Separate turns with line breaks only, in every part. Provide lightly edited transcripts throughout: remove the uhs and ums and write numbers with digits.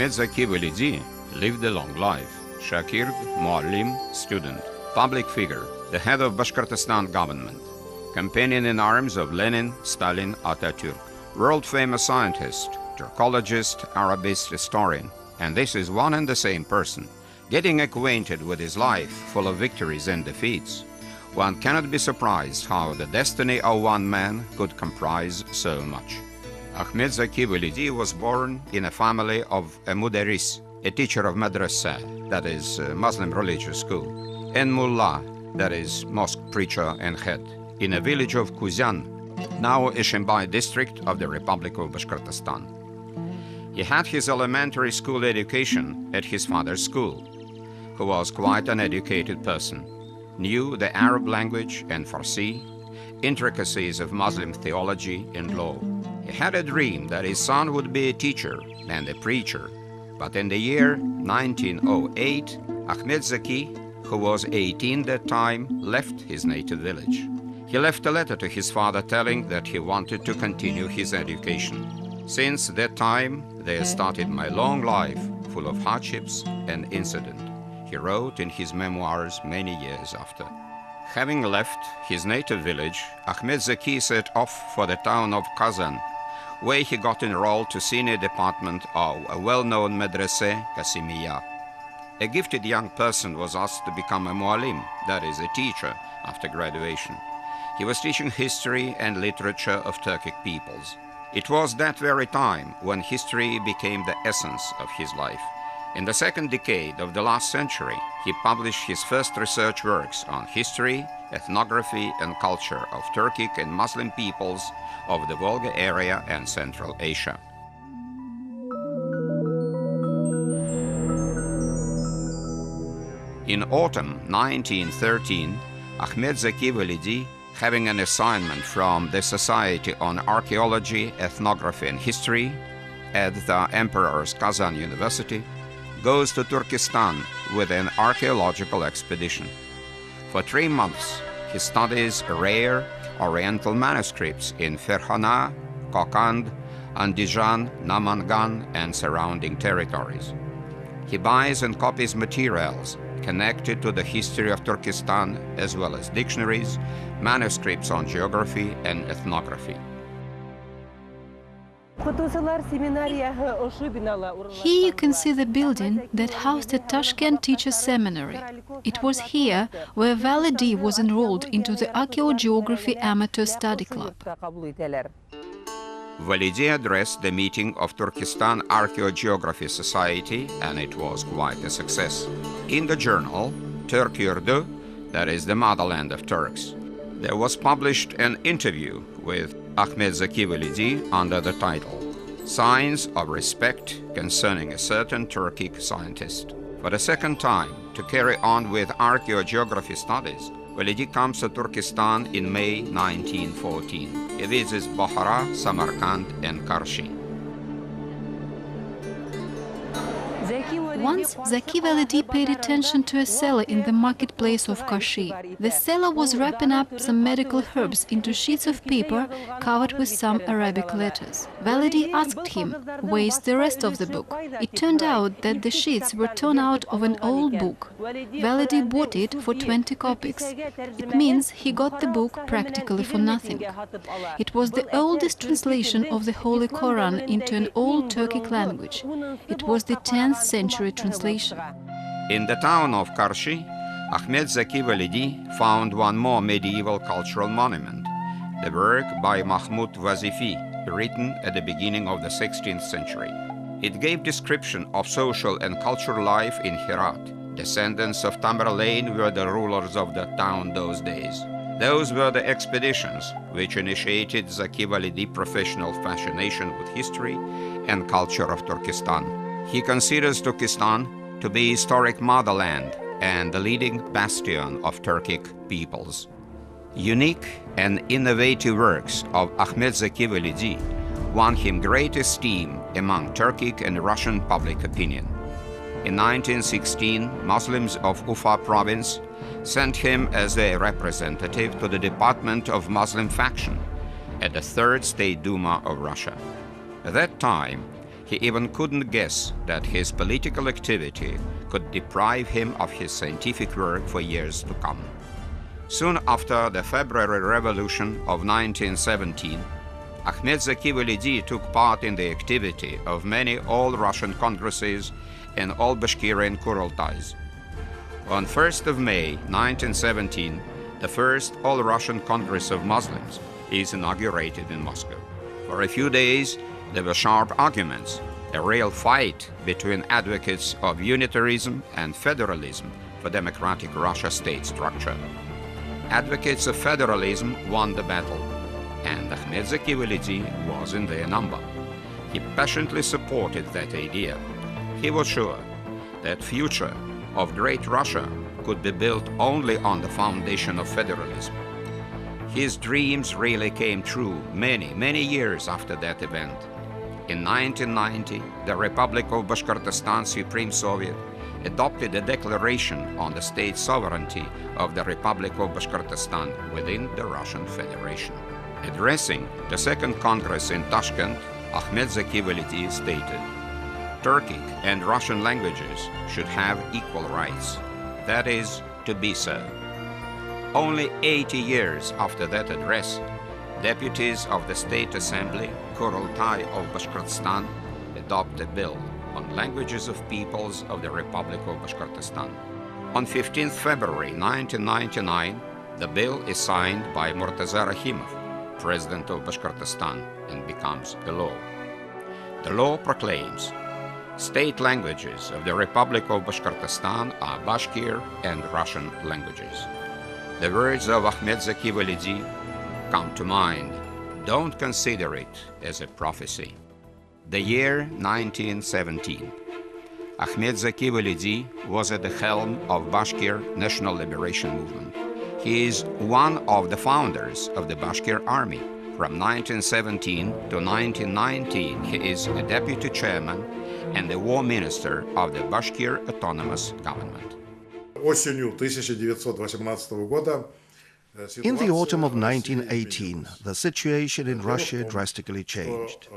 Äxmätzäki Velidi lived a long life. Shagird, muallim, student, public figure, the head of Bashkortostan government, companion in arms of Lenin, Stalin, Atatürk, world-famous scientist, Turkologist, Arabist, historian, and this is one and the same person, getting acquainted with his life full of victories and defeats. One cannot be surprised how the destiny of one man could comprise so much. Ahmet-Zaki Velidi was born in a family of a mudaris, a teacher of madrasa, that is Muslim religious school, and mullah, that is mosque preacher and head, in a village of Kuzyan, now Ishimbai district of the Republic of Bashkortostan. He had his elementary school education at his father's school, who was quite an educated person, knew the Arab language and Farsi, intricacies of Muslim theology and law. He had a dream that his son would be a teacher and a preacher, but in the year 1908, Ahmet-Zaki, who was 18 that time, left his native village. He left a letter to his father telling that he wanted to continue his education. Since that time, there started my long life full of hardships and incident, he wrote in his memoirs many years after. Having left his native village, Ahmet-Zaki set off for the town of Kazan, where he got enrolled to senior department of a well-known madrasa, Kasimiya. A gifted young person was asked to become a muallim, that is, a teacher, after graduation. He was teaching history and literature of Turkic peoples. It was that very time when history became the essence of his life. In the second decade of the last century, he published his first research works on history, ethnography, and culture of Turkic and Muslim peoples of the Volga area and Central Asia. In autumn 1913, Ahmet-Zaki Velidi, having an assignment from the Society on Archaeology, Ethnography and History at the Emperor's Kazan University, goes to Turkestan with an archaeological expedition. For 3 months, he studies rare Oriental manuscripts in Ferghana, Kokand, Andijan, Namangan, and surrounding territories. He buys and copies materials connected to the history of Turkestan, as well as dictionaries, manuscripts on geography and ethnography.
Here you can see the building that housed the Tashkent Teachers Seminary. It was here where Validi was enrolled into the Archaeogeography Amateur Study Club.
Validi addressed the meeting of Turkestan Archaeogeography Society, and it was quite a success. In the journal, Türk-Yurdu, that is the motherland of Turks, there was published an interview with Ahmet-Zaki Velidi under the title Signs of Respect Concerning a Certain Turkic Scientist. For the second time, to carry on with archaeogeography studies, Velidi comes to Turkestan in May 1914. He visits Bukhara, Samarkand, and Karshi.
Once, Zeki Velidi paid attention to a seller in the marketplace of Karshi. The seller was wrapping up some medical herbs into sheets of paper covered with some Arabic letters. Velidi asked him, "Where is the rest of the book?" It turned out that the sheets were torn out of an old book. Velidi bought it for 20 kopecks. It means he got the book practically for nothing. It was the oldest translation of the Holy Quran into an old Turkic language. It was the 10th century translation.
In the town of Karshi, Ahmet-Zaki Velidi found one more medieval cultural monument, the work by Mahmud Vazifi, written at the beginning of the 16th century. It gave description of social and cultural life in Herat. Descendants of Tamerlane were the rulers of the town those days. Those were the expeditions which initiated Zeki Velidi professional fascination with history and culture of Turkestan. He considers Turkestan to be historic motherland and the leading bastion of Turkic peoples. Unique and innovative works of Ahmet-Zaki Velidi won him great esteem among Turkic and Russian public opinion. In 1916, Muslims of Ufa province sent him as a representative to the Department of Muslim Faction at the Third State Duma of Russia. At that time, He even couldn't guess that his political activity could deprive him of his scientific work for years to come. Soon after the February Revolution of 1917, Akhmet-Zaki Velidi took part in the activity of many all-Russian congresses and all Bashkirian Kurultais. On 1st of May 1917, the first All-Russian Congress of Muslims is inaugurated in Moscow. For a few days, there were sharp arguments, a real fight between advocates of unitarism and federalism for democratic Russia state structure. Advocates of federalism won the battle, and Akhmet-Zaki Velidi was in their number. He passionately supported that idea. He was sure that future of great Russia could be built only on the foundation of federalism. His dreams really came true many years after that event. In 1990, the Republic of Bashkortostan Supreme Soviet adopted a declaration on the state sovereignty of the Republic of Bashkortostan within the Russian Federation. Addressing the Second Congress in Tashkent, Akhmet-Zaki Velidi stated, "Turkic and Russian languages should have equal rights. That is to be so." Only 80 years after that address, deputies of the State Assembly, Kurultai of Bashkortostan, adopt a bill on languages of peoples of the Republic of Bashkortostan. On 15th February 1999, the bill is signed by Murtaza Rahimov, President of Bashkortostan, and becomes a law. The law proclaims state languages of the Republic of Bashkortostan are Bashkir and Russian languages. The words of Akhmet-Zaki Velidi come to mind. Don't consider it as a prophecy. The year 1917. Akhmet-Zaki Velidi was at the helm of Bashkir National Liberation Movement. He is one of the founders of the Bashkir Army. From 1917 to 1919, he is a deputy chairman and the war minister of the Bashkir Autonomous Government.
In the autumn of 1918, the situation in Russia drastically changed.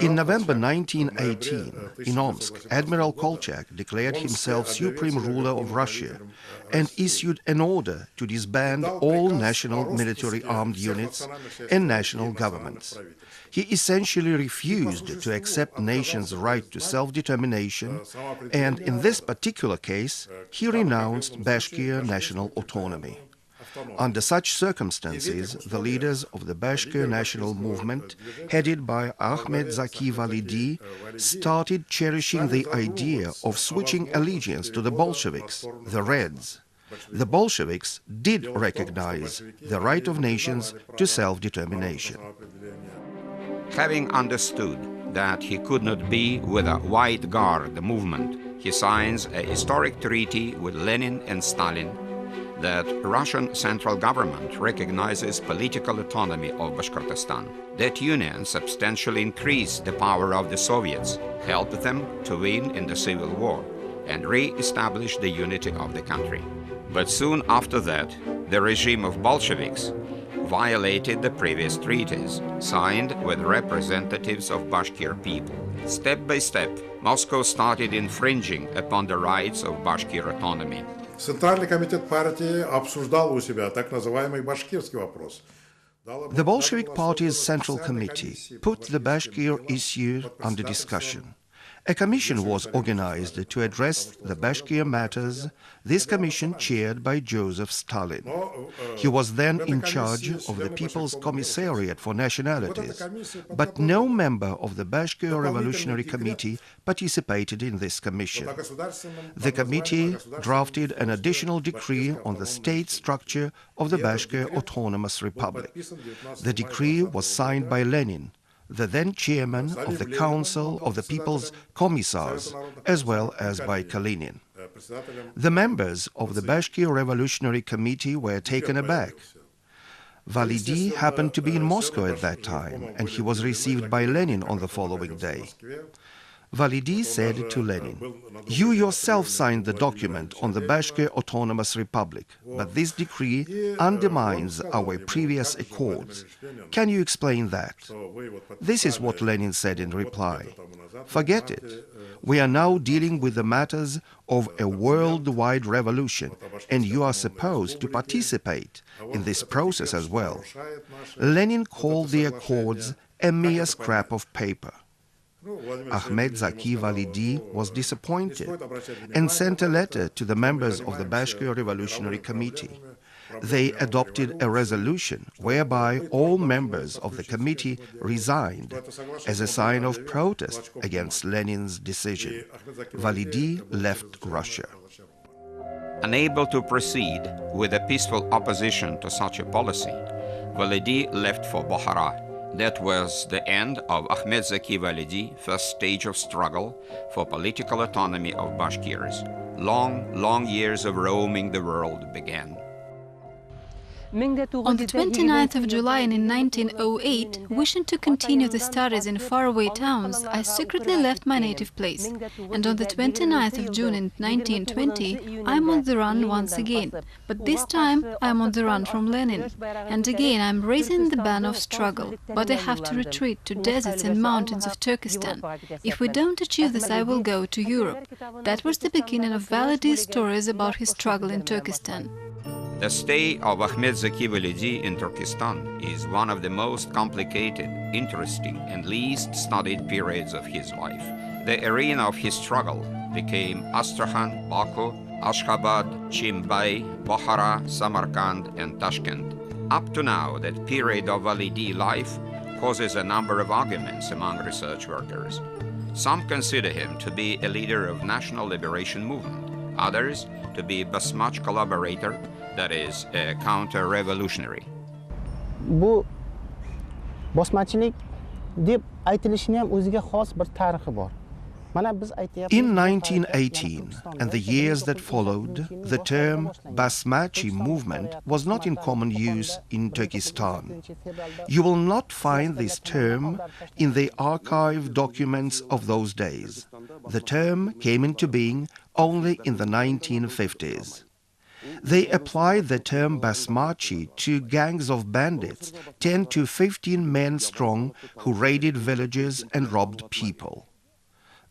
In November 1918, in Omsk, Admiral Kolchak declared himself supreme ruler of Russia and issued an order to disband all national military armed units and national governments. He essentially refused to accept nations' right to self-determination, and in this particular case, he renounced Bashkir national autonomy. Under such circumstances, the leaders of the Bashkir national movement, headed by Ahmet-Zaki Validi, started cherishing the idea of switching allegiance to the Bolsheviks, the Reds. The Bolsheviks did recognize the right of nations to self-determination.
Having understood that he could not be with a white guard movement, he signs a historic treaty with Lenin and Stalin that Russian central government recognizes political autonomy of Bashkortostan. That union substantially increased the power of the Soviets, helped them to win in the civil war, and re-establish the unity of the country. But soon after that, the regime of Bolsheviks violated the previous treaties signed with representatives of Bashkir people. Step by step, Moscow started infringing upon the rights of Bashkir autonomy.
Центральный комитет партии обсуждал у себя так называемый башкирский вопрос.
The Bolshevik Party's Central Committee put the Bashkir issue under discussion. A commission was organized to address the Bashkir matters, this commission chaired by Joseph Stalin. He was then in charge of the People's Commissariat for Nationalities, but no member of the Bashkir Revolutionary Committee participated in this commission. The committee drafted an additional decree on the state structure of the Bashkir Autonomous Republic. The decree was signed by Lenin, the then chairman of the Council of the People's Commissars, as well as by Kalinin. The members of the Bashkir Revolutionary Committee were taken aback. Validi happened to be in Moscow at that time, and he was received by Lenin on the following day. Validi said to Lenin, "You yourself signed the document on the Bashkir Autonomous Republic, but this decree undermines our previous accords. Can you explain that?" This is what Lenin said in reply. "Forget it. We are now dealing with the matters of a worldwide revolution, and you are supposed to participate in this process as well." Lenin called the accords a mere scrap of paper. Ahmet-Zaki Validi was disappointed and sent a letter to the members of the Bashkir Revolutionary Committee. They adopted a resolution whereby all members of the committee resigned as a sign of protest against Lenin's decision. Validi left Russia.
Unable to proceed with a peaceful opposition to such a policy, Validi left for Bukhara. That was the end of Ahmet-Zaki Velidi, first stage of struggle for political autonomy of Bashkirs. Long years of roaming the world began.
On the 29th of July in 1908, wishing to continue the studies in faraway towns, I secretly left my native place. And on the 29th of June in 1920, I'm on the run once again. But this time, I'm on the run from Lenin. And again, I'm raising the banner of struggle. But I have to retreat to deserts and mountains of Turkestan. If we don't achieve this, I will go to Europe. That was the beginning of Validi's stories about his struggle in Turkestan.
The stay of Ahmet-Zaki Velidi in Turkestan is one of the most complicated, interesting, and least studied periods of his life. The arena of his struggle became Astrakhan, Baku, Ashgabat, Chimbay, Bukhara, Samarkand, and Tashkent. Up to now, that period of Validi life causes a number of arguments among research workers. Some consider him to be a leader of national liberation movement, others to be a Basmach collaborator, that is, a counter-revolutionary.
Bu bosmachilik deb aytilishini ham o'ziga xos bir tarixi bor.
In 1918 and the years that followed, the term Basmachi movement was not in common use in Turkestan. You will not find this term in the archive documents of those days. The term came into being only in the 1950s. They applied the term Basmachi to gangs of bandits, 10 to 15 men strong, who raided villages and robbed people.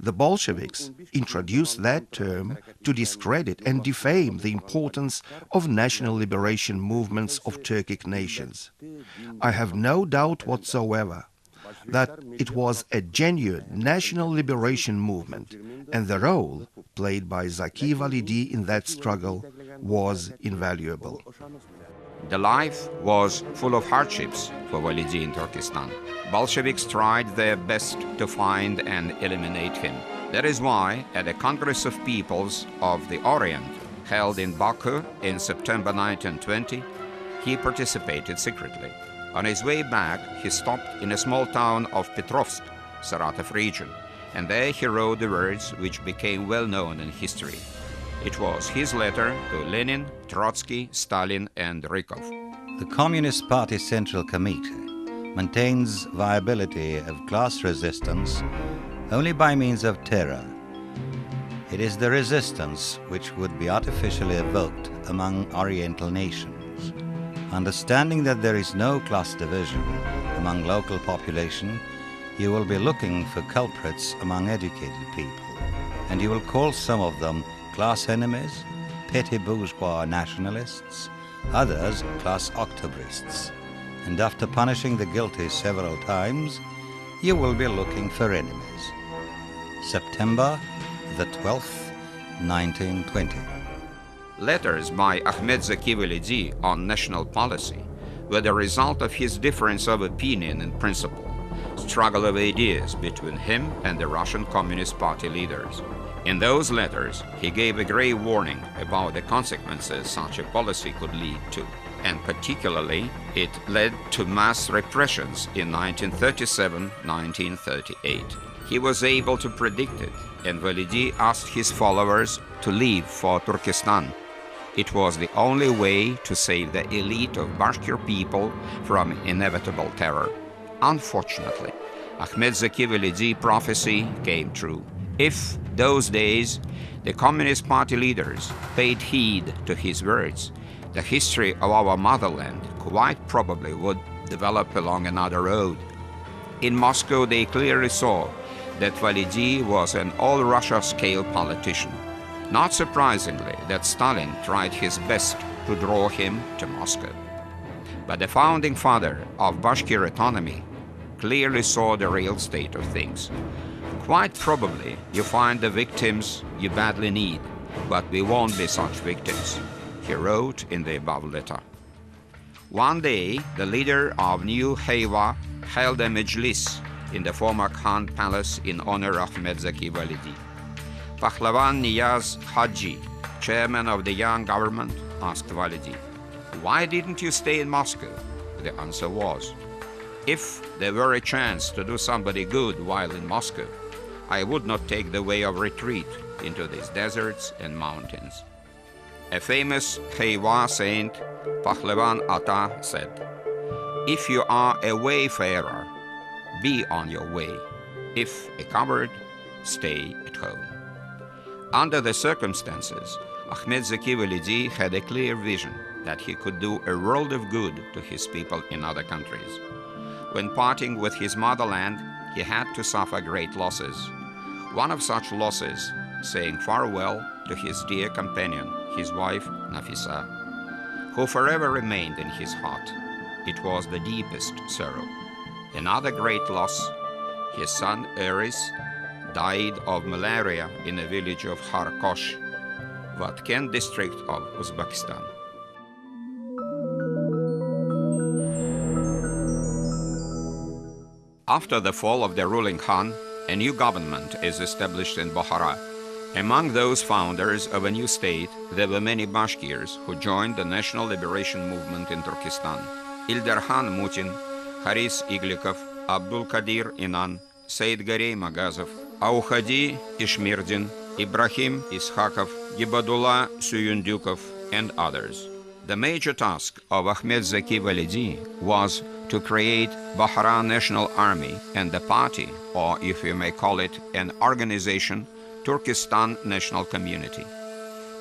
The Bolsheviks introduced that term to discredit and defame the importance of national liberation movements of Turkic nations. I have no doubt whatsoever that it was a genuine national liberation movement, and the role played by Zeki Velidi in that struggle was invaluable.
The life was full of hardships for Velidi in Turkestan. Bolsheviks tried their best to find and eliminate him. That is why, at a Congress of Peoples of the Orient held in Baku in September 1920, he participated secretly. On his way back, he stopped in a small town of Petrovsk, Saratov region, and there he wrote the words which became well known in history. It was his letter to Lenin, Trotsky, Stalin, and Rykov.
The Communist Party Central Committee maintains viability of class resistance only by means of terror. It is the resistance which would be artificially evoked among Oriental nations. Understanding that there is no class division among local population, you will be looking for culprits among educated people, and you will call some of them class enemies, petty bourgeois nationalists, others class Octobrists. And after punishing the guilty several times, you will be looking for enemies. September the 12th, 1920.
Letters by Ahmet-Zaki Velidi on national policy were the result of his difference of opinion and principle, struggle of ideas between him and the Russian Communist Party leaders. In those letters, he gave a grave warning about the consequences such a policy could lead to, and particularly it led to mass repressions in 1937-1938. He was able to predict it, and Velidi asked his followers to leave for Turkestan. It was the only way to save the elite of Bashkir people from inevitable terror. Unfortunately, Akhmet-Zaki Velidi prophecy came true. If those days the Communist Party leaders paid heed to his words, the history of our motherland quite probably would develop along another road. In Moscow, they clearly saw that Validi was an all-Russia scale politician. Not surprisingly, that Stalin tried his best to draw him to Moscow. But the founding father of Bashkir autonomy clearly saw the real state of things. Quite probably you find the victims you badly need, but we won't be such victims, he wrote in the above letter. One day, the leader of New Hayva held a majlis in the former Khan Palace in honor of Ahmet-Zaki Velidi. Pahlavan Niyaz Haji, chairman of the young government, asked Validi, "Why didn't you stay in Moscow?" The answer was, "If there were a chance to do somebody good while in Moscow, I would not take the way of retreat into these deserts and mountains." A famous Hayva saint, Pahlavan Ata, said, "If you are a wayfarer, be on your way. If a coward, stay at home." Under the circumstances, Ahmet-Zaki Velidi had a clear vision that he could do a world of good to his people in other countries. When parting with his motherland, he had to suffer great losses. One of such losses, saying farewell to his dear companion, his wife Nafisa, who forever remained in his heart. It was the deepest sorrow. Another great loss, his son Eris died of malaria in a village of Kharkosh, Vatken district of Uzbekistan. After the fall of the ruling Khan, a new government is established in Bukhara. Among those founders of a new state, there were many Bashkirs who joined the national liberation movement in Turkestan. Ilderhan Mutin, Haris Iglikov, Abdul Qadir Inan, Said Garey Magazov, Aukhadi Ishmirdin, Ibrahim Iskhakov, Gibadullah Suyundukov, and others. The major task of Ahmet-Zaki Velidi was to create Bukhara National Army and the party, or if you may call it an organization, Turkestan National Community.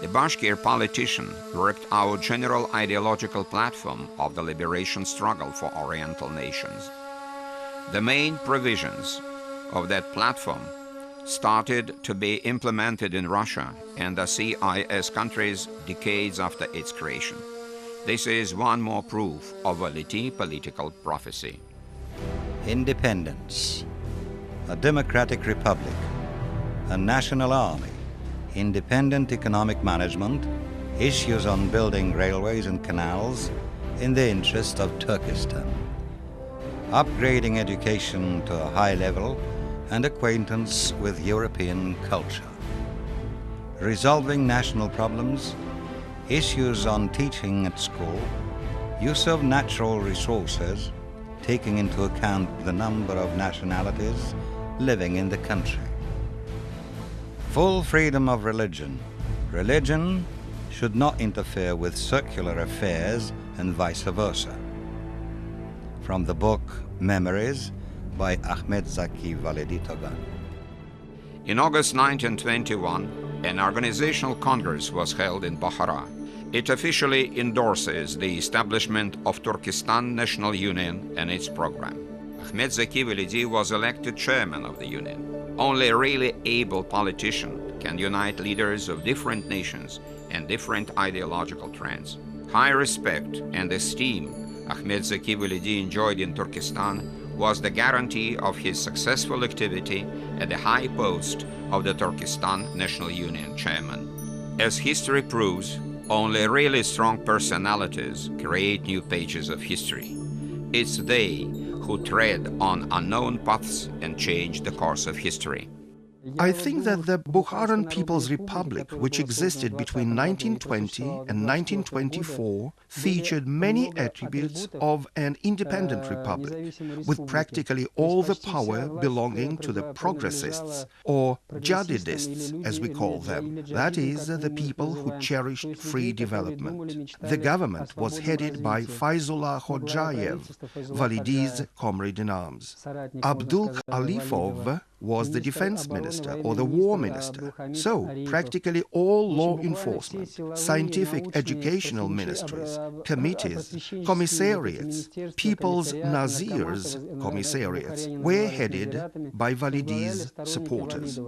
The Bashkir politician worked out general ideological platform of the liberation struggle for Oriental nations. The main provisions of that platform started to be implemented in Russia and the CIS countries decades after its creation. This is one more proof of Validi political prophecy.
Independence, a democratic republic, a national army, independent economic management, issues on building railways and canals in the interest of Turkestan, upgrading education to a high level and acquaintance with European culture, resolving national problems, issues on teaching at school, use of natural resources, taking into account the number of nationalities living in the country. Full freedom of religion. Religion should not interfere with secular affairs and vice versa. From the book Memories by Akhmet-Zaki Velidi Togan.
In August 1921, an organizational congress was held in Bukhara. It officially endorses the establishment of Turkestan National Union and its program. Ahmet-Zaki Velidi was elected chairman of the union. Only a really able politician can unite leaders of different nations and different ideological trends. High respect and esteem Ahmet-Zaki Velidi enjoyed in Turkestan was the guarantee of his successful activity at the high post of the Turkestan National Union chairman. As history proves, only really strong personalities create new pages of history. It's they who tread on unknown paths and change the course of history.
I think that the Bukharan People's Republic, which existed between 1920 and 1924, featured many attributes of an independent republic, with practically all the power belonging to the progressists, or jadidists, as we call them, that is, the people who cherished free development. The government was headed by Fayzullah Hoxhayev, Validi's comrade-in-arms. Abdul Khalifov was the defense minister or the war minister. So, practically all law enforcement, scientific educational ministries, committees, commissariats, people's nazirs, commissariats, were headed by Validi's supporters.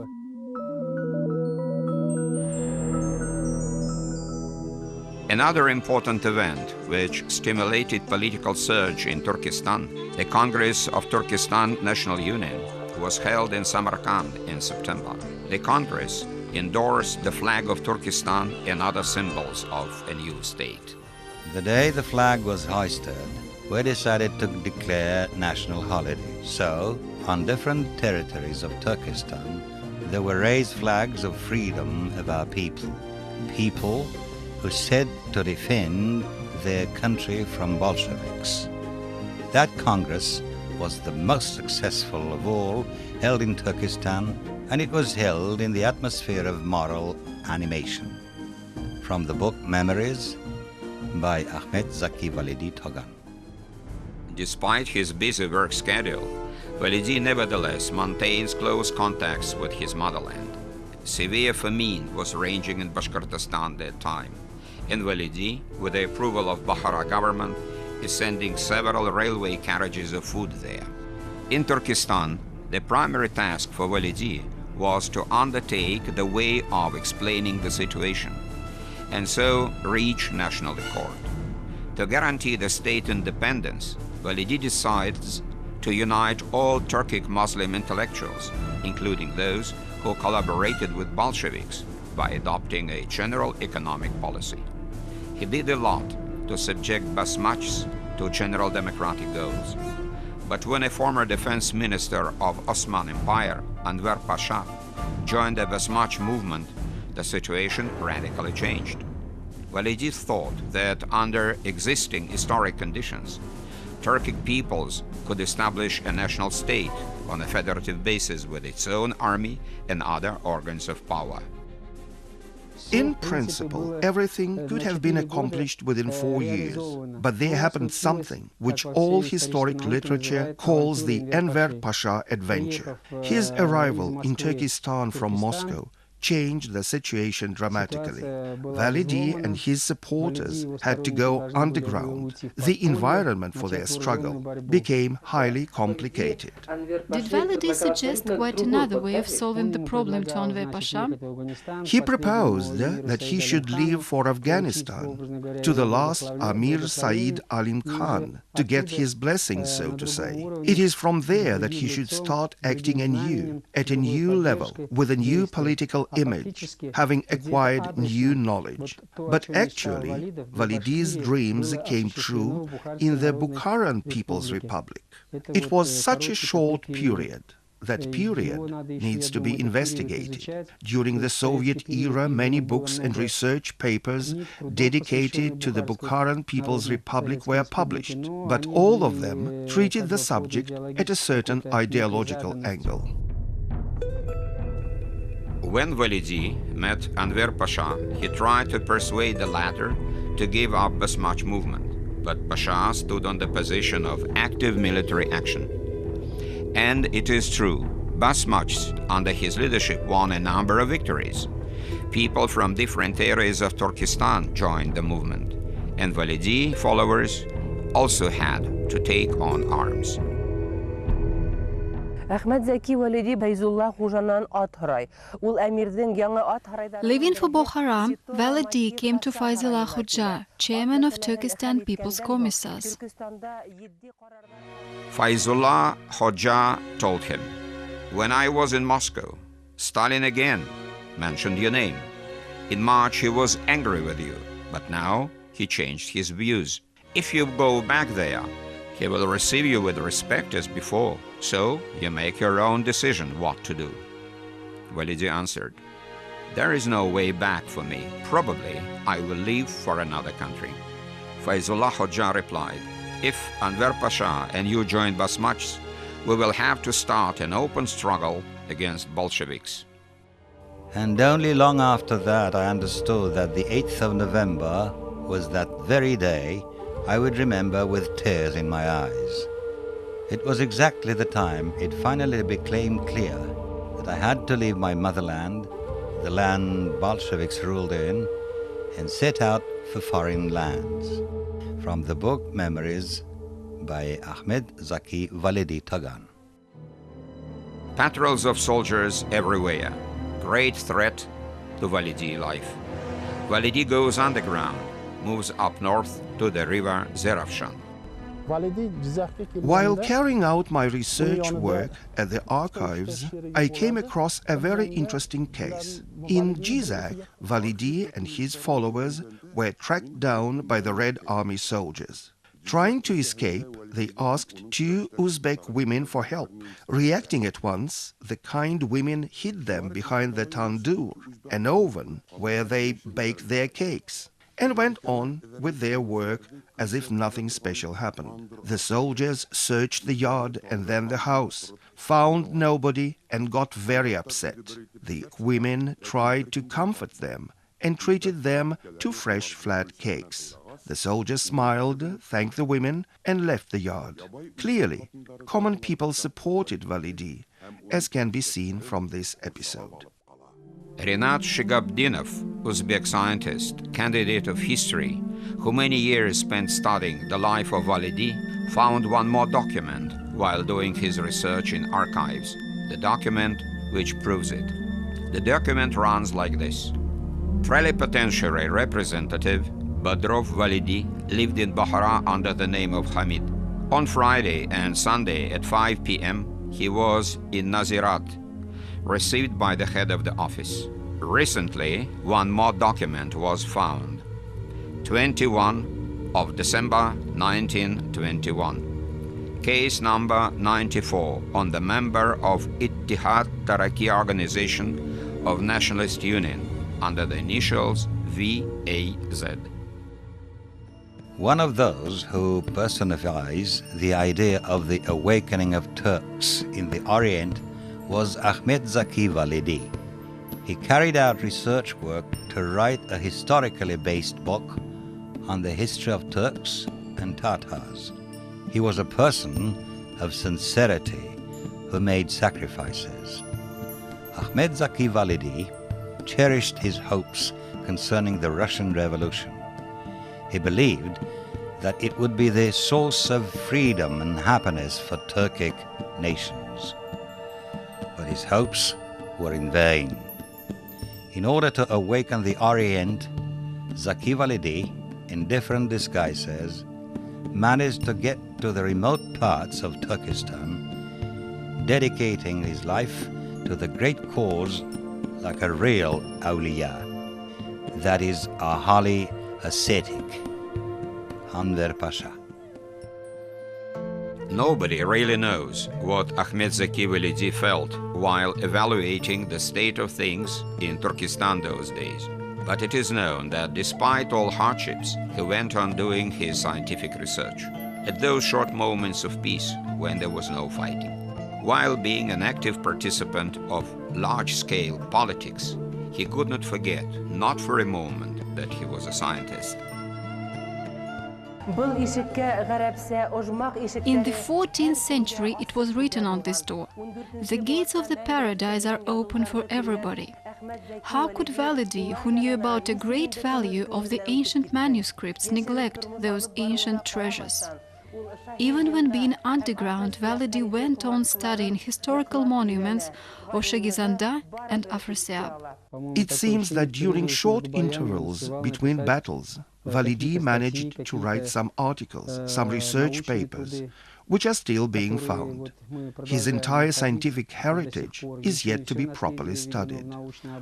Another important event which stimulated political surge in Turkestan, the Congress of Turkestan National Union, was held in Samarkand in September. The Congress endorsed the flag of Turkestan and other symbols of a new state.
The day the flag was hoisted, we decided to declare national holiday. So, on different territories of Turkestan, there were raised flags of freedom of our people. People who said to defend their country from Bolsheviks. That Congress was the most successful of all held in Turkestan, and it was held in the atmosphere of moral animation. From the book Memories by Akhmet-Zaki Velidi Togan.
Despite his busy work schedule, Validi nevertheless maintains close contacts with his motherland. Severe famine was raging in Bashkortostan at that time, and Validi, with the approval of Bukhara government, is sending several railway carriages of food there. In Turkestan, the primary task for Validi was to undertake the way of explaining the situation, and so reach national accord. To guarantee the state independence, Validi decides to unite all Turkic Muslim intellectuals, including those who collaborated with Bolsheviks, by adopting a general economic policy. He did a lot to subject Basmachs to general democratic goals. But when a former defense minister of Osman Empire, Enver Pasha, joined the Basmach movement, the situation radically changed. Validi thought that under existing historic conditions, Turkic peoples could establish a national state on a federative basis with its own army and other organs of power.
In principle, everything could have been accomplished within 4 years, but there happened something which all historic literature calls the Enver Pasha adventure. His arrival in Turkestan from Moscow changed the situation dramatically. Validi and his supporters had to go underground. The environment for their struggle became highly complicated.
Did Validi suggest quite another way of solving the problem to Enver Pasha?
He proposed that he should leave for Afghanistan to the last Amir Said Alim Khan to get his blessings, so to say. It is from there that he should start acting anew, at a new level, with a new political image, having acquired new knowledge. But actually, Validi's dreams came true in the Bukharan People's Republic. It was such a short period. That period needs to be investigated. During the Soviet era, many books and research papers dedicated to the Bukharan People's Republic were published, but all of them treated the subject at a certain ideological angle.
When Validi met Enver Pasha, he tried to persuade the latter to give up Basmach movement, but Pasha stood on the position of active military action. And it is true, Basmachs under his leadership won a number of victories. People from different areas of Turkestan joined the movement, and Validi followers also had to take on arms.
Әхмәтзәки Велidi Байзулла Хужанан Атхарай. Ул әмирдән яңа Атхарайда.
Leaving for Bukhara, Validi came to Fayzullah Hoxha, chairman of Turkestan People's Commissars.
Fayzullah Hoxha told him, "When I was in Moscow, Stalin again mentioned your name. In March he was angry with you, but now he changed his views. If you go back there, he will receive you with respect as before, so you make your own decision what to do." Validi answered, "There is no way back for me. Probably I will leave for another country." Fayzullah Hoxha replied, "If Enver Pasha and you join Basmachs, we will have to start an open struggle against Bolsheviks."
And only long after that I understood that the 8th of November was that very day I would remember with tears in my eyes. It was exactly the time it finally became clear that I had to leave my motherland, the land Bolsheviks ruled in, and set out for foreign lands. From the book Memories by Akhmet-Zaki Velidi Togan.
Patrols of soldiers everywhere. Great threat to Validi life. Validi goes underground, moves up north to the river Zerafshan.
While carrying out my research work at the archives, I came across a very interesting case. In Jizak, Validi and his followers were tracked down by the Red Army soldiers. Trying to escape, they asked 2 Uzbek women for help. Reacting at once, the kind women hid them behind the tandoor, an oven where they baked their cakes, and went on with their work as if nothing special happened. The soldiers searched the yard and then the house, found nobody, and got very upset. The women tried to comfort them and treated them to fresh flat cakes. The soldiers smiled, thanked the women, and left the yard. Clearly, common people supported Validi, as can be seen from this episode.
Rinat Shigabdinov, Uzbek scientist, candidate of history, who many years spent studying the life of Validi, found one more document while doing his research in archives, the document which proves it. The document runs like this. Plenipotentiary representative Badrov Validi lived in Bahra under the name of Hamid. On Friday and Sunday at 5 p.m., he was in Nazirat, received by the head of the office. Recently, one more document was found. 21 of December 1921. Case number 94 on the member of Ittihad Taraqi Organization of Nationalist Union under the initials VAZ.
One of those who personifies the idea of the awakening of Turks in the Orient was Ahmet-Zaki Velidi. He carried out research work to write a historically based book on the history of Turks and Tatars. He was a person of sincerity who made sacrifices. Ahmet-Zaki Velidi cherished his hopes concerning the Russian Revolution. He believed that it would be the source of freedom and happiness for Turkic nations. But his hopes were in vain. In order to awaken the Orient, Zeki Velidi, in different disguises, managed to get to the remote parts of Turkestan, dedicating his life to the great cause like a real awliya, that is, a holy ascetic, Enver Pasha.
Nobody really knows what Ahmet-Zaki Velidi felt while evaluating the state of things in Turkestan those days. But it is known that despite all hardships, he went on doing his scientific research at those short moments of peace when there was no fighting. While being an active participant of large-scale politics, he could not forget, not for a moment, that he was a scientist.
In the 14th century, it was written on this door, "The gates of the paradise are open for everybody." How could Validi, who knew about a great value of the ancient manuscripts, neglect those ancient treasures? Even when being underground, Validi went on studying historical monuments of Shagizanda and Afrasiab.
It seems that during short intervals between battles, Validi managed to write some articles, some research papers, which are still being found. His entire scientific heritage is yet to be properly studied.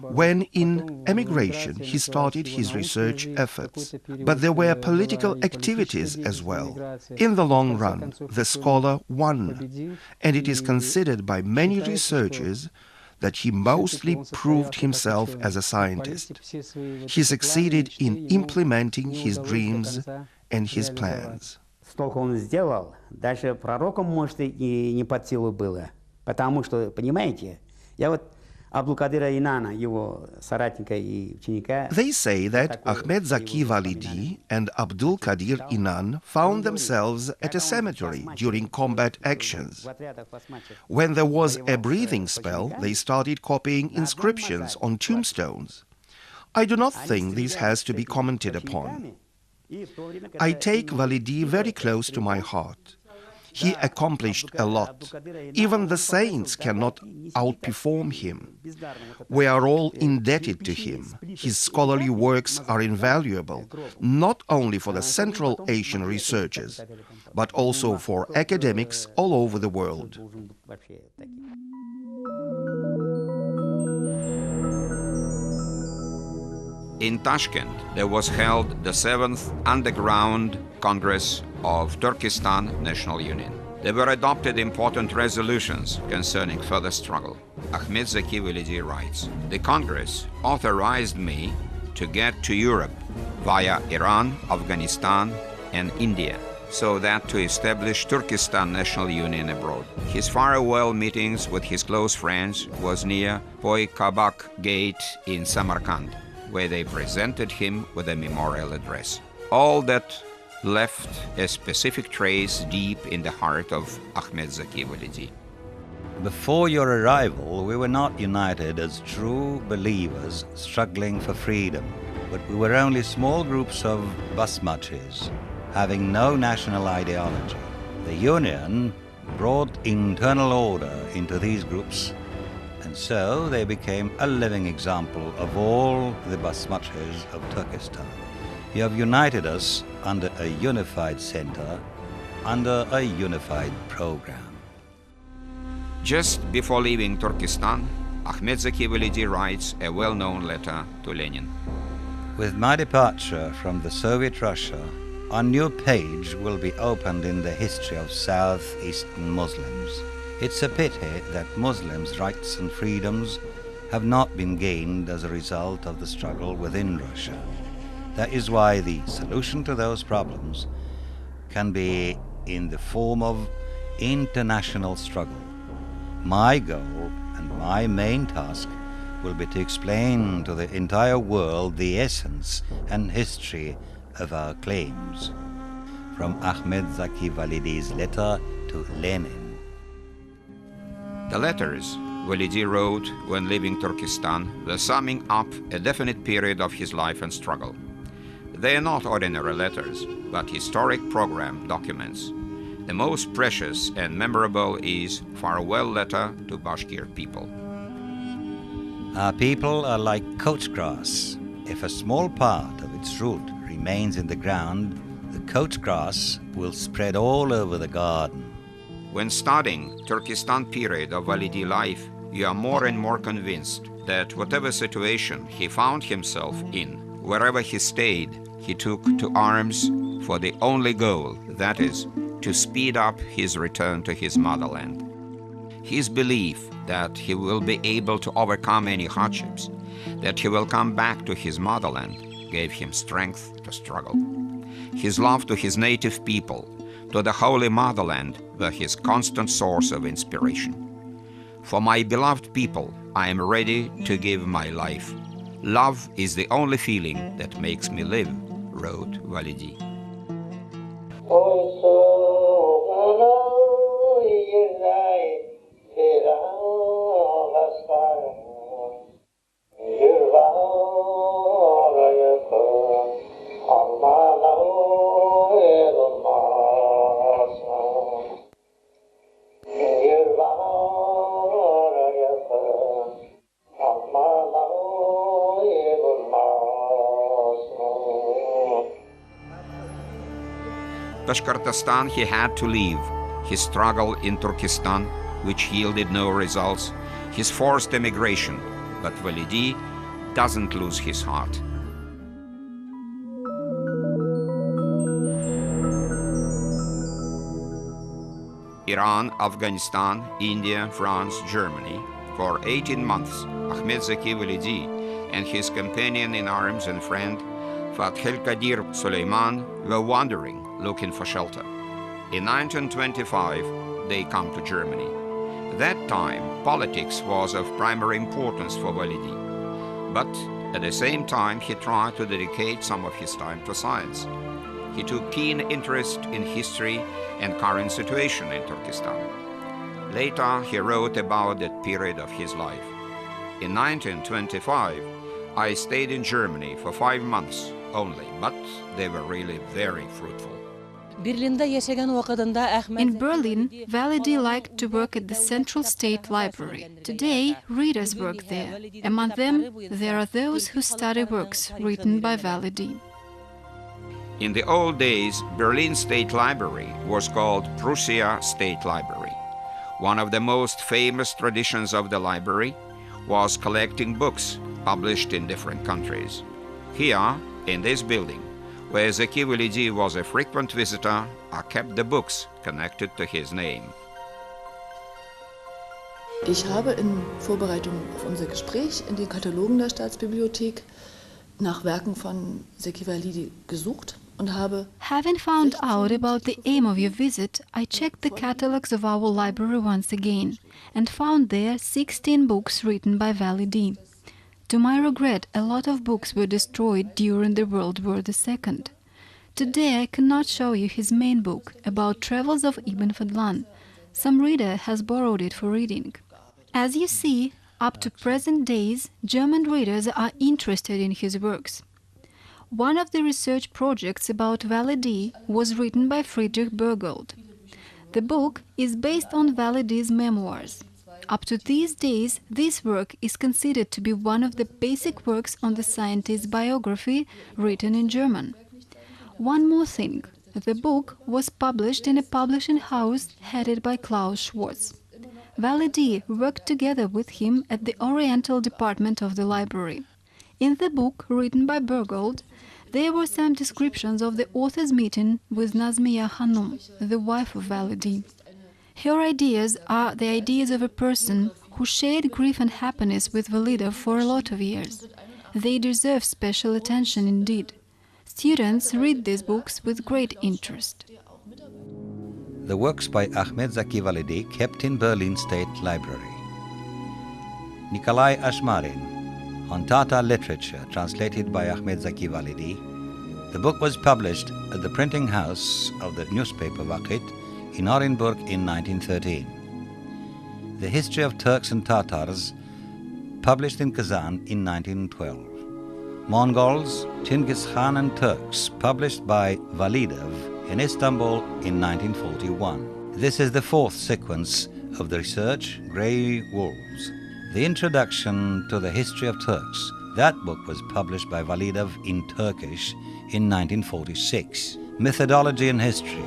When in emigration, he started his research efforts, but there were political activities as well. In the long run, the scholar won, and it is considered by many researchers that he mostly proved himself as a scientist. He succeeded in implementing his dreams and his plans.
Столько он сделал, даже пророкам, может, и не под силу было. Потому что, понимаете, я вот Абдулкадира Инана, его соратника и ученика...
They say that Ahmet-Zaki Validi and Abdul Qadir Inan found themselves at a cemetery during combat actions. When there was a breathing spell, they started copying inscriptions on tombstones. I do not think this has to be commented upon. I take Validi very close to my heart. He accomplished a lot. Even the saints cannot outperform him. We are all indebted to him. His scholarly works are invaluable, not only for the Central Asian researchers, but also for academics all over the world.
In Tashkent, there was held the 7th Underground Congress of Turkestan National Union. There were adopted important resolutions concerning further struggle. Ahmet-Zaki Velidi writes, "The Congress authorized me to get to Europe via Iran, Afghanistan, and India, so that to establish Turkestan National Union abroad. His farewell meetings with his close friends was near Poykabak Gate in Samarkand, where they presented him with a memorial address. All that left a specific trace deep in the heart of Ahmet-Zaki Velidi."
Before your arrival, we were not united as true believers struggling for freedom, but we were only small groups of basmachis, having no national ideology. The Union brought internal order into these groups, and so they became a living example of all the basmachis of Turkestan. You have united us under a unified center, under a unified program.
Just before leaving Turkestan, Ahmet-Zaki Velidi writes a well-known letter to Lenin.
With my departure from the Soviet Russia, a new page will be opened in the history of Southeastern Muslims. It's a pity that Muslims' rights and freedoms have not been gained as a result of the struggle within Russia. That is why the solution to those problems can be in the form of international struggle. My goal and my main task will be to explain to the entire world the essence and history of our claims. From Ahmet-Zaki Validi's letter to Lenin.
The letters Velidi wrote when leaving Turkestan were summing up a definite period of his life and struggle. They are not ordinary letters, but historic program documents. The most precious and memorable is Farewell Letter to Bashkir People.
Our people are like couch grass. If a small part of its root remains in the ground, the couch grass will spread all over the garden.
When studying Turkestan period of Validi life, you are more and more convinced that whatever situation he found himself in, wherever he stayed, he took to arms for the only goal, that is, to speed up his return to his motherland. His belief that he will be able to overcome any hardships, that he will come back to his motherland, gave him strength to struggle. His love to his native people, to the holy motherland, were his constant source of inspiration. For my beloved people, I am ready to give my life. Love is the only feeling that makes me live, wrote Validi. Bashkortostan he had to leave, his struggle in Turkestan, which yielded no results, his forced emigration, but Validi doesn't lose his heart. Iran, Afghanistan, India, France, Germany, For 18 months, Ahmet-Zaki Velidi and his companion in arms and friend, Fath-el-Qadir Suleiman, were wandering, looking for shelter. In 1925, they come to Germany. That time, politics was of primary importance for Validi. But at the same time, he tried to dedicate some of his time to science. He took keen interest in history and current situation in Turkestan. Later, he wrote about that period of his life. In 1925, I stayed in Germany for 5 months only, but they were really very fruitful.
In Berlin, Validi liked to work at the Central State Library. Today, readers work there. Among them, there are those who study works written by Validi.
In the old days, Berlin State Library was called Prussia State Library. One of the most famous traditions of the library was collecting books published in different countries. Here, in this building, where Zeki Velidi was a frequent visitor, are kept the books connected to his name.
Ich habe in Vorbereitung auf unser Gespräch in den Katalogen der Staatsbibliothek nach Werken von Zeki Velidi gesucht und habe...
Having found out about the aim of your visit, I checked the catalogs of our library once again and found there 16 books written by Validi. To my regret, a lot of books were destroyed during the World War II. Today I cannot show you his main book about travels of Ibn Fadlan. Some reader has borrowed it for reading. As you see, up to present days, German readers are interested in his works. One of the research projects about Validi was written by Friedrich Bergold. The book is based on Validi's memoirs. Up to these days, this work is considered to be one of the basic works on the scientist's biography written in German. One more thing, the book was published in a publishing house headed by Klaus Schwartz. Validi worked together with him at the Oriental department of the library. In the book, written by Bergold, there were some descriptions of the author's meeting with Nazmiya Hanum, the wife of Validi. Her ideas are the ideas of a person who shared grief and happiness with Wälidov for a lot of years. They deserve special attention indeed. Students read these books with great interest.
The works by Ahmet-Zaki Velidi kept in Berlin State Library. Nikolai Ashmarin, on Tatar literature, translated by Ahmet-Zaki Velidi. The book was published at the printing house of the newspaper Vakit in Orenburg in 1913. The History of Turks and Tatars, published in Kazan in 1912. Mongols, Chinggis Khan and Turks, published by Wälidov in Istanbul in 1941. This is the fourth sequence of the research, Grey Wolves. The Introduction to the History of Turks. That book was published by Wälidov in Turkish in 1946. Methodology and History,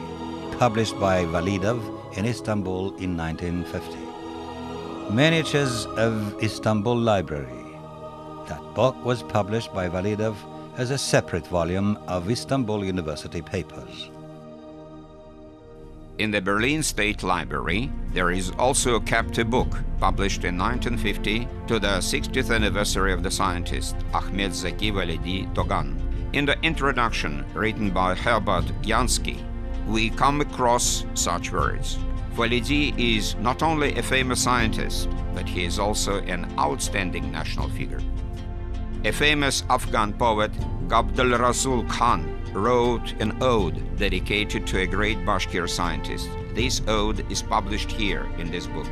published by Wälidov in Istanbul in 1950. Miniatures of Istanbul Library. That book was published by Wälidov as a separate volume of Istanbul University papers.
In the Berlin State Library, there is also kept a book published in 1950 to the 60th anniversary of the scientist Akhmet-Zaki Velidi Togan. In the introduction, written by Herbert Jansky, we come across such words. Validi is not only a famous scientist, but he is also an outstanding national figure. A famous Afghan poet, Gabdul Rasul Khan, wrote an ode dedicated to a great Bashkir scientist. This ode is published here in this book.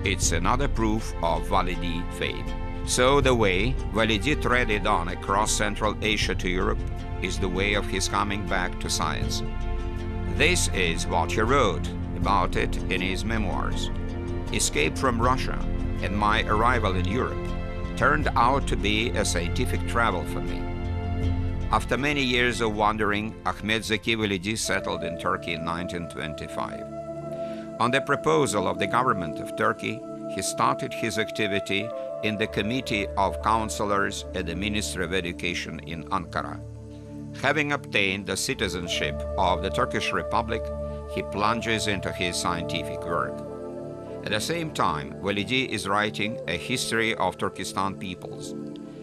It's another proof of Validi fame. So the way Validi treaded on across Central Asia to Europe is the way of his coming back to science. This is what he wrote about it in his memoirs. Escape from Russia and my arrival in Europe turned out to be a scientific travel for me. After many years of wandering, Ahmet-Zaki Velidi settled in Turkey in 1925. On the proposal of the government of Turkey, he started his activity in the Committee of Councillors at the Ministry of Education in Ankara. Having obtained the citizenship of the Turkish Republic, he plunges into his scientific work. At the same time, Validi is writing a history of Turkestan peoples.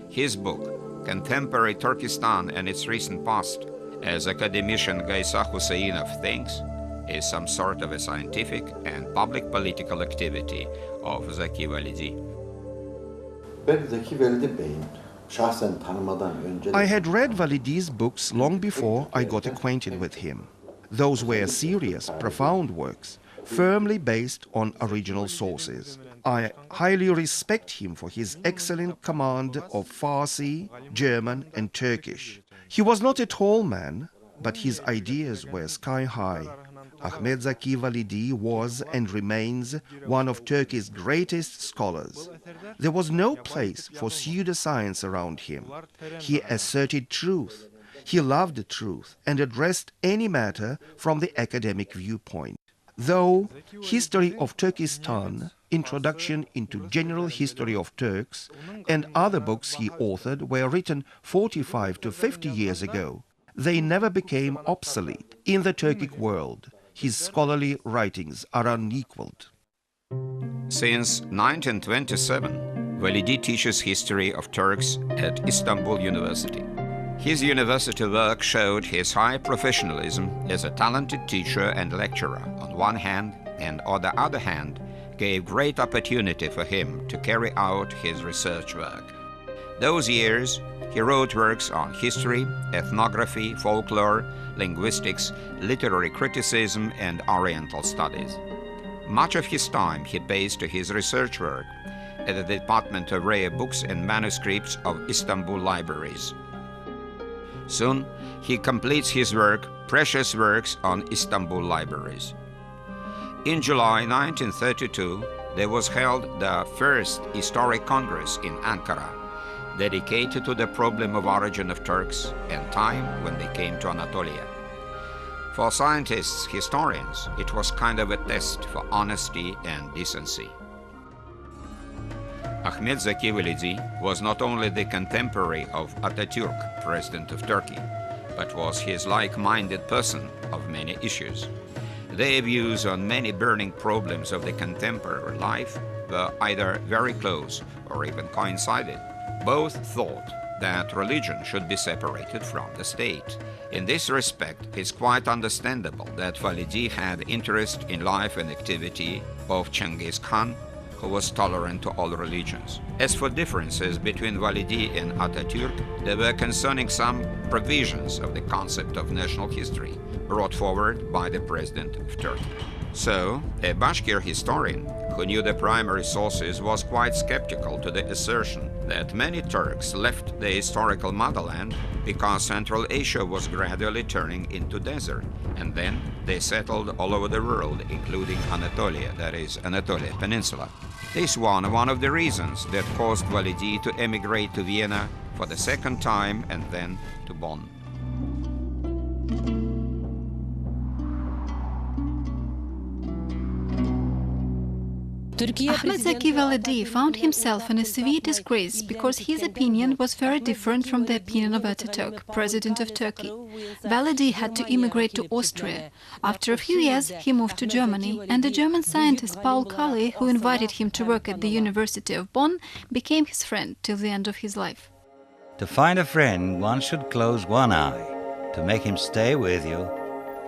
His book, Contemporary Turkestan and its Recent Past, as academician Gaisa Husseinov thinks, is some sort of a scientific and public political activity of Zeki Velidi.
I had read Validi's books long before I got acquainted with him. Those were serious, profound works, firmly based on original sources. I highly respect him for his excellent command of Farsi, German and Turkish. He was not a tall man, but his ideas were sky high. Ahmet-Zaki Validi was and remains one of Turkey's greatest scholars. There was no place for pseudoscience around him. He asserted truth. He loved truth and addressed any matter from the academic viewpoint. Though History of Turkestan, Introduction into General History of Turks, and other books he authored were written 45 to 50 years ago, they never became obsolete. In the Turkic world, his scholarly writings are unequaled.
Since 1927, Validi teaches history of Turks at Istanbul University. His university work showed his high professionalism as a talented teacher and lecturer on one hand, and on the other hand, gave great opportunity for him to carry out his research work. Those years, he wrote works on history, ethnography, folklore, linguistics, literary criticism, and Oriental studies. Much of his time he based his research work at the Department of Rare Books and Manuscripts of Istanbul libraries. Soon, he completes his work, Precious Works on Istanbul Libraries. In July 1932, there was held the first historic congress in Ankara, dedicated to the problem of origin of Turks and time when they came to Anatolia. For scientists, historians, it was kind of a test for honesty and decency. Ahmet-Zaki Velidi was not only the contemporary of Atatürk, President of Turkey, but was his like-minded person of many issues. Their views on many burning problems of the contemporary life were either very close or even coincided. Both thought that religion should be separated from the state. In this respect, it's quite understandable that Validi had interest in life and activity of Genghis Khan, who was tolerant to all religions. As for differences between Validi and Atatürk, they were concerning some provisions of the concept of national history brought forward by the President of Turkey. So, a Bashkir historian who knew the primary sources was quite skeptical to the assertion that many Turks left the historical motherland because Central Asia was gradually turning into desert, and then they settled all over the world, including Anatolia, that is, Anatolia Peninsula. This was one of the reasons that caused Validi to emigrate to Vienna for the second time and then to Bonn.
Ahmet-Zaki Velidi found himself in a severe disgrace because his opinion was very different from the opinion of Ataturk, President of Turkey. Velidi had to immigrate to Austria. After a few years, he moved to Germany, and the German scientist Paul Kali, who invited him to work at the University of Bonn, became his friend till the end of his life.
To find a friend, one should close one eye. To make him stay with you,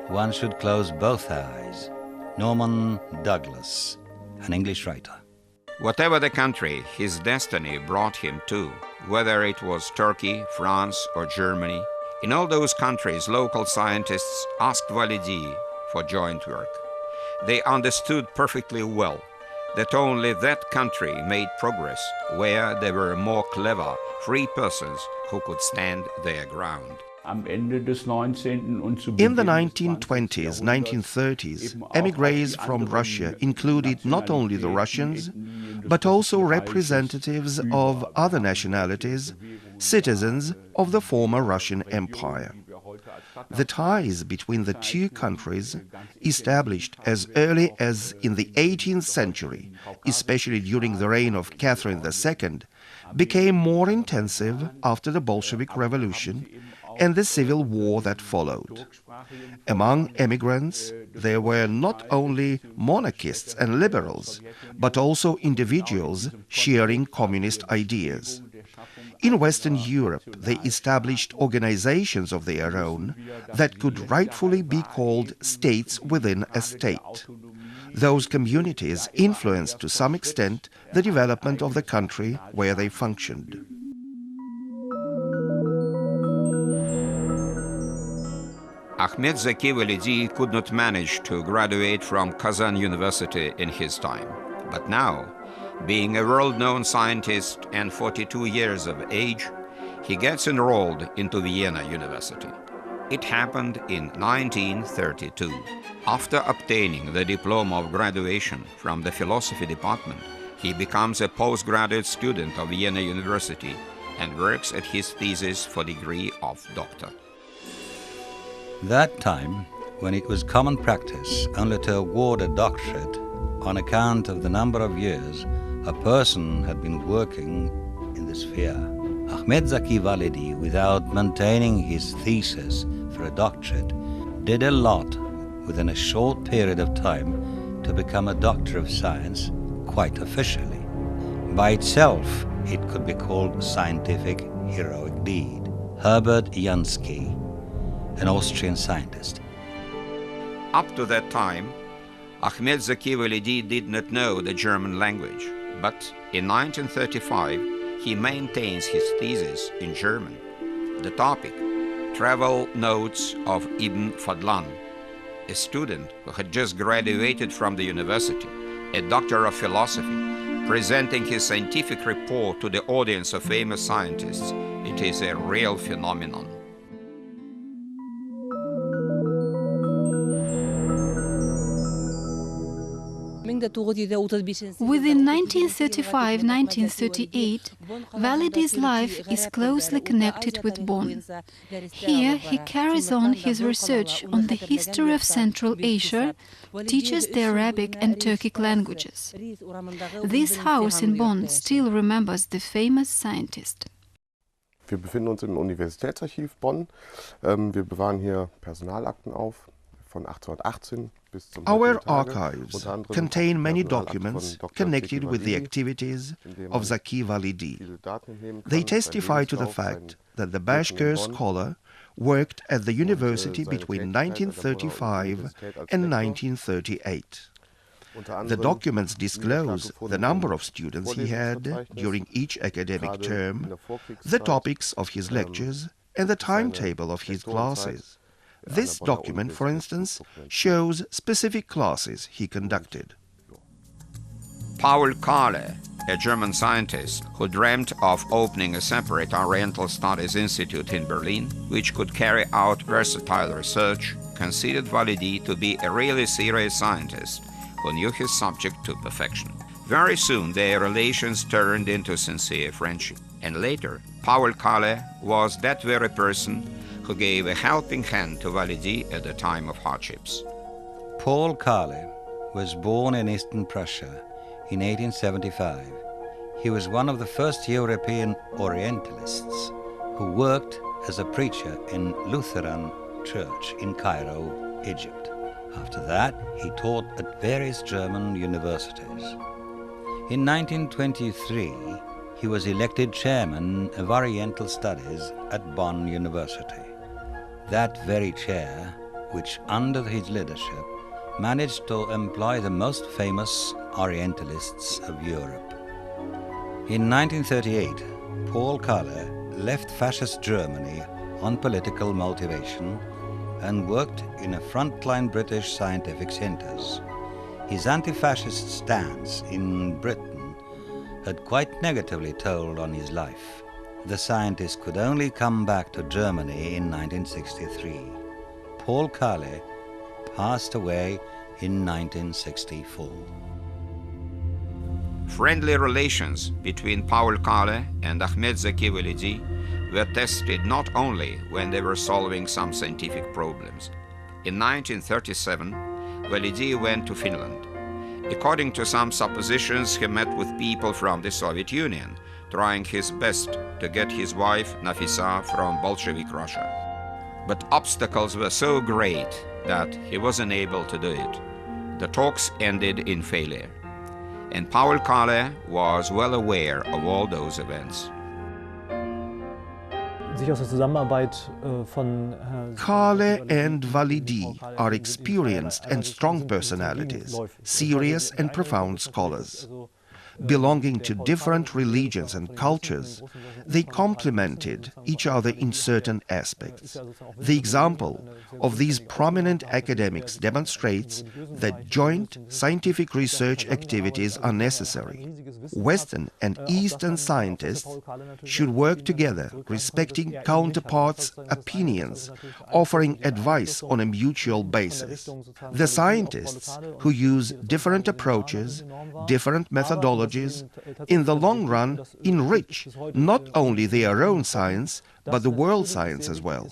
one should close both eyes. Norman Douglas, an English writer.
Whatever the country his destiny brought him to, whether it was Turkey, France, or Germany, in all those countries local scientists asked Validi for joint work. They understood perfectly well that only that country made progress where there were more clever, free persons who could stand their ground.
In the 1920s, 1930s, émigrés from Russia included not only the Russians, but also representatives of other nationalities, citizens of the former Russian Empire. The ties between the two countries, established as early as in the 18th century, especially during the reign of Catherine II, became more intensive after the Bolshevik Revolution and the civil war that followed. Among emigrants, there were not only monarchists and liberals, but also individuals sharing communist ideas. In Western Europe, they established organizations of their own that could rightfully be called states within a state. Those communities influenced to some extent the development of the country where they functioned.
Ahmet-Zaki Velidi could not manage to graduate from Kazan University in his time. But now, being a world-known scientist and 42 years of age, he gets enrolled into Vienna University. It happened in 1932. After obtaining the diploma of graduation from the philosophy department, he becomes a postgraduate student of Vienna University and works at his thesis for degree of doctor.
That time, when it was common practice only to award a doctorate on account of the number of years a person had been working in the sphere, Ahmet-Zaki Validi, without maintaining his thesis for a doctorate, did a lot within a short period of time to become a doctor of science quite officially. By itself, it could be called scientific heroic deed. Herbert Jansky, an Austrian scientist.
Up to that time, Ahmet-Zaki Velidi did not know the German language, but in 1935 he maintains his thesis in German. The topic, Travel Notes of Ibn Fadlan, a student who had just graduated from the university, a doctor of philosophy, presenting his scientific report to the audience of famous scientists. It is a real phenomenon.
Within 1935-1938, Validi's life is closely connected with Bonn. Here he carries on his research on the history of Central Asia, teaches the Arabic and Turkic languages. This house in Bonn still remembers the famous scientist.
Wir befinden uns im Universitätsarchiv Bonn. Wir bewahren hier Personalakten auf von 1818.
Our archives contain many documents connected with the activities of Zeki Velidi. They testify to the fact that the Bashkir scholar worked at the university between 1935 and 1938. The documents disclose the number of students he had during each academic term, the topics of his lectures, and the timetable of his classes. This document, for instance, shows specific classes he conducted.
Paul Kahle, a German scientist who dreamt of opening a separate Oriental Studies Institute in Berlin, which could carry out versatile research, considered Validi to be a really serious scientist who knew his subject to perfection. Very soon their relations turned into sincere friendship, and later Paul Kahle was that very person who gave a helping hand to Validi at the time of hardships.
Paul Kahle was born in Eastern Prussia in 1875. He was one of the first European Orientalists who worked as a preacher in Lutheran Church in Cairo, Egypt. After that, he taught at various German universities. In 1923, he was elected chairman of Oriental Studies at Bonn University. That very chair, which under his leadership managed to employ the most famous Orientalists of Europe. In 1938, Paul Kahle left fascist Germany on political motivation and worked in a frontline British scientific centres. His anti-fascist stance in Britain had quite negatively told on his life. The scientist could only come back to Germany in 1963. Paul Kahle passed away in 1964.
Friendly relations between Paul Kahle and Ahmet-Zaki Velidi were tested not only when they were solving some scientific problems. In 1937, Velidi went to Finland. According to some suppositions, he met with people from the Soviet Union, trying his best to get his wife Nafisa from Bolshevik Russia. but obstacles were so great that he wasn't able to do it. The talks ended in failure, and Paul Kale was well aware of all those events.
Kale and Validi are experienced and strong personalities, serious and profound scholars. Belonging to different religions and cultures, they complemented each other in certain aspects. The example of these prominent academics demonstrates that joint scientific research activities are necessary. Western and Eastern scientists should work together, respecting counterparts' opinions, offering advice on a mutual basis. The scientists who use different approaches, different methodologies, in the long run enrich not only their own science, but the world science as well.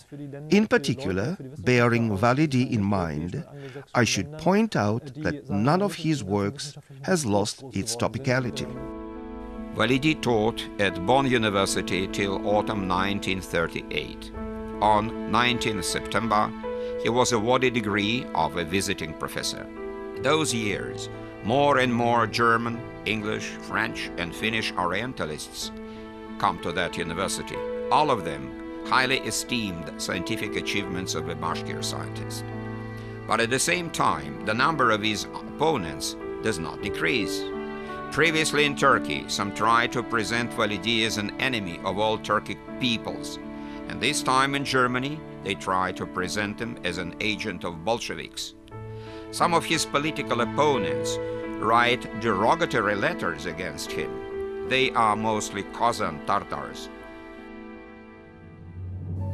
In particular, bearing Validi in mind, I should point out that none of his works has lost its topicality.
Validi taught at Bonn University till autumn 1938. On 19th September, he was awarded the degree of a visiting professor. Those years, more and more German, English, French, and Finnish Orientalists come to that university, all of them highly esteemed scientific achievements of a Bashkir scientist. But at the same time, the number of his opponents does not decrease. Previously in Turkey, some tried to present Validi as an enemy of all Turkic peoples, and this time in Germany, they tried to present him as an agent of Bolsheviks. Some of his political opponents write derogatory letters against him. They are mostly Kazan Tartars.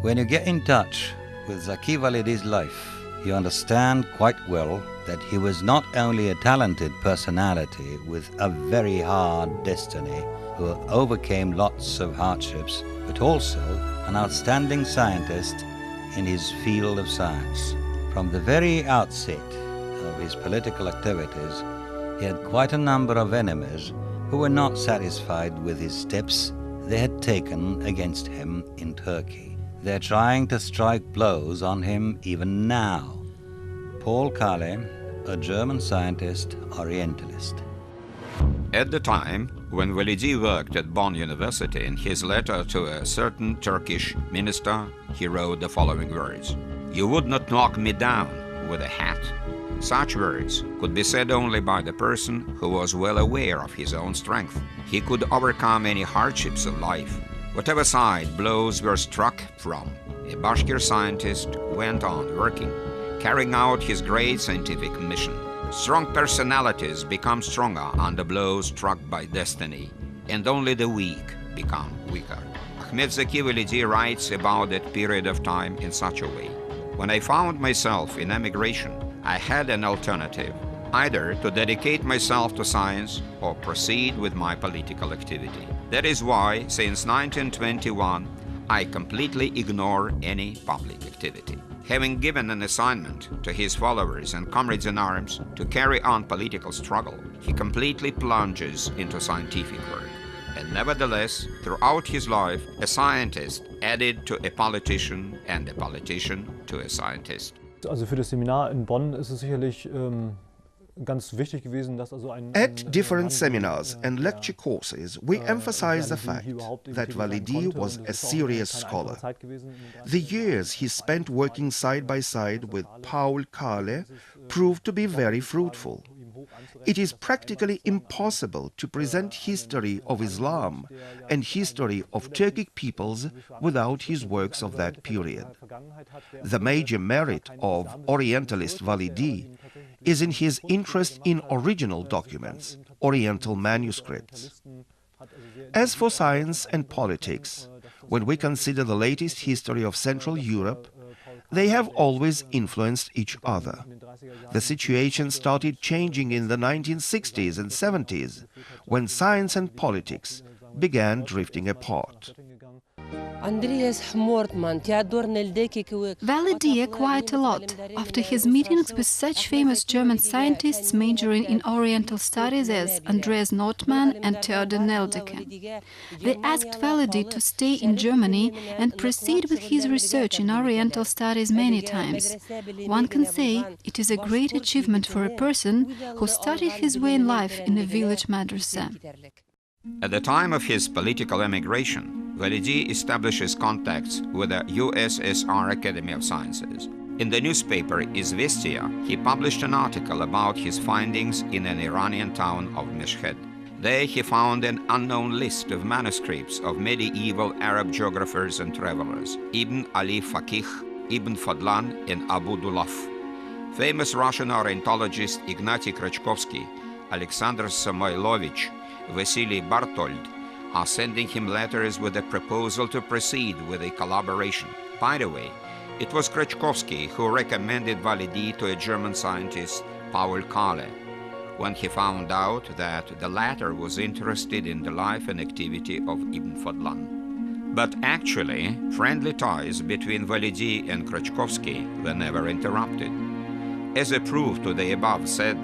When you get in touch with Zeki Velidi's life, you understand quite well that he was not only a talented personality with a very hard destiny who overcame lots of hardships, but also an outstanding scientist in his field of science. From the very outset of his political activities, he had quite a number of enemies who were not satisfied with his steps they had taken against him in Turkey. They're trying to strike blows on him even now. Paul Kale, a German scientist, Orientalist.
At the time when Validi worked at Bonn University, in his letter to a certain Turkish minister, he wrote the following words: "You would not knock me down with a hat." Such words could be said only by the person who was well aware of his own strength. He could overcome any hardships of life. Whatever side blows were struck from, a Bashkir scientist went on working, carrying out his great scientific mission. Strong personalities become stronger under blows struck by destiny, and only the weak become weaker. Ahmet-Zaki Velidi writes about that period of time in such a way: "When I found myself in emigration, I had an alternative, either to dedicate myself to science or proceed with my political activity. That is why, since 1921, I completely ignore any public activity." Having given an assignment to his followers and comrades in arms to carry on political struggle, he completely plunges into scientific work. And nevertheless, throughout his life, a scientist added to a politician and a politician to a scientist.
Also für das Seminar in Bonn ist es sicherlich ganz wichtig gewesen, dass also ein
At different seminars and lecture courses, we emphasize the fact that Validi was a serious scholar. The years he spent working side by side with Paul Kale proved to be very fruitful. It is practically impossible to present history of Islam and history of Turkic peoples without his works of that period. The major merit of Orientalist Validi is in his interest in original documents, Oriental manuscripts. As for science and politics, when we consider the latest history of Central Europe, they have always influenced each other. The situation started changing in the 1960s and 70s, when science and politics began drifting apart.
Validi acquired a lot after his meetings with such famous German scientists majoring in Oriental studies as Andreas Notman and Theodor Neldeke. They asked Validi to stay in Germany and proceed with his research in Oriental studies many times. One can say it is a great achievement for a person who studied his way in life in a village madrasa.
At the time of his political emigration, Validi establishes contacts with the USSR Academy of Sciences. In the newspaper Izvestia, he published an article about his findings in an Iranian town of Mashhad. There he found an unknown list of manuscripts of medieval Arab geographers and travelers, Ibn Ali Faqih, Ibn Fadlan, and Abu Dulaf. Famous Russian orientologist Ignatiy Krachkovsky, Alexander Samoilovich, Vasily Bartold are sending him letters with a proposal to proceed with a collaboration. By the way, it was Krachkovsky who recommended Validi to a German scientist, Paul Kahle, when he found out that the latter was interested in the life and activity of Ibn Fadlan. But actually, friendly ties between Validi and Krachkovsky were never interrupted. As a proof to the above said,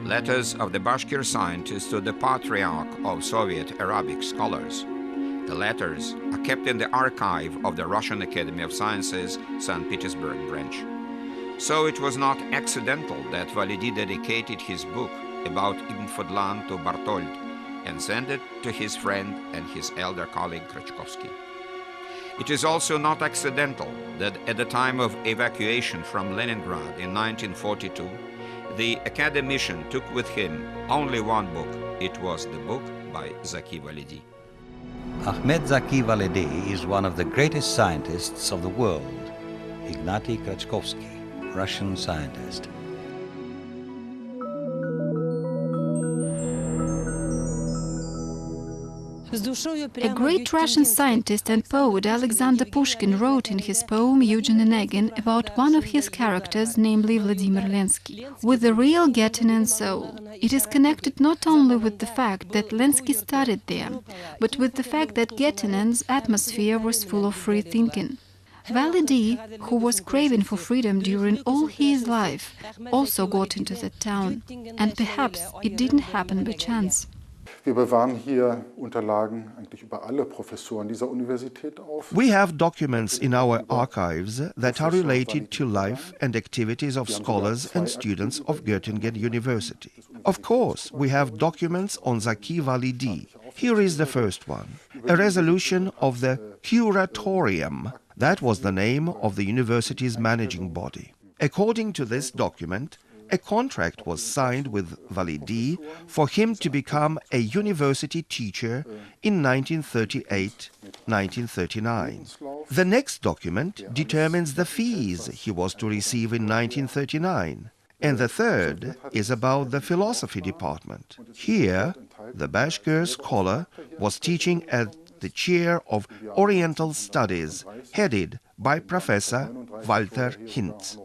letters of the Bashkir scientist to the Patriarch of Soviet Arabic scholars. The letters are kept in the archive of the Russian Academy of Sciences, St. Petersburg branch. So it was not accidental that Validi dedicated his book about Ibn Fadlan to Bartold and sent it to his friend and his elder colleague Krachkovsky. It is also not accidental that at the time of evacuation from Leningrad in 1942, the academician took with him only one book. It was the book by Zeki Velidi.
Ahmet-Zaki Validi is one of the greatest scientists of the world. Ignatiy Krachkovsky, Russian scientist.
A great Russian scientist and poet Alexander Pushkin wrote in his poem Eugen Onegin about one of his characters, namely Vladimir Lenski, with a real Goethean soul. It is connected not only with the fact that Lenski studied there, but with the fact that Goethean's atmosphere was full of free thinking. Validi, who was craving for freedom during all his life, also got into that town, and perhaps it didn't happen by chance.
Wir bewahren hier Unterlagen eigentlich über alle Professoren dieser Universität auf.
We have documents in our archives that are related to life and activities of scholars and students of Göttingen University. Of course, we have documents on Zeki Velidi. Here is the first one, a resolution of the Curatorium. That was the name of the university's managing body. According to this document, a contract was signed with Validi for him to become a university teacher in 1938-1939. The next document determines the fees he was to receive in 1939. And the third is about the philosophy department. Here, the Bashkir scholar was teaching at the chair of Oriental Studies, headed by Professor Walter Hintz.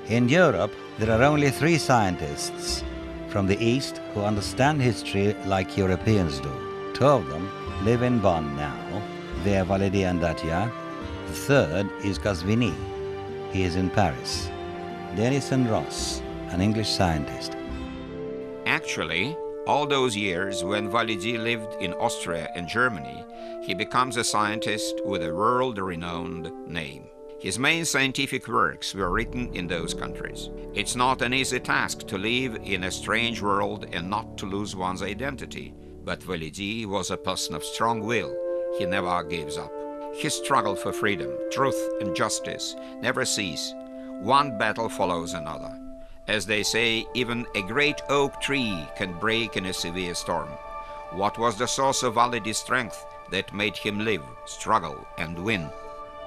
In Europe, there are only 3 scientists from the East who understand history like Europeans do. 2 of them live in Bonn now. They are Validi and Datia. The third is Kazvini. He is in Paris. Denison Ross, an English scientist.
Actually, all those years when Validi lived in Austria and Germany, he becomes a scientist with a world-renowned name. His main scientific works were written in those countries. It's not an easy task to live in a strange world and not to lose one's identity, but Validi was a person of strong will. He never gives up. His struggle for freedom, truth and justice never cease. One battle follows another. As they say, even a great oak tree can break in a severe storm. What was the source of Validi's strength that made him live, struggle and win?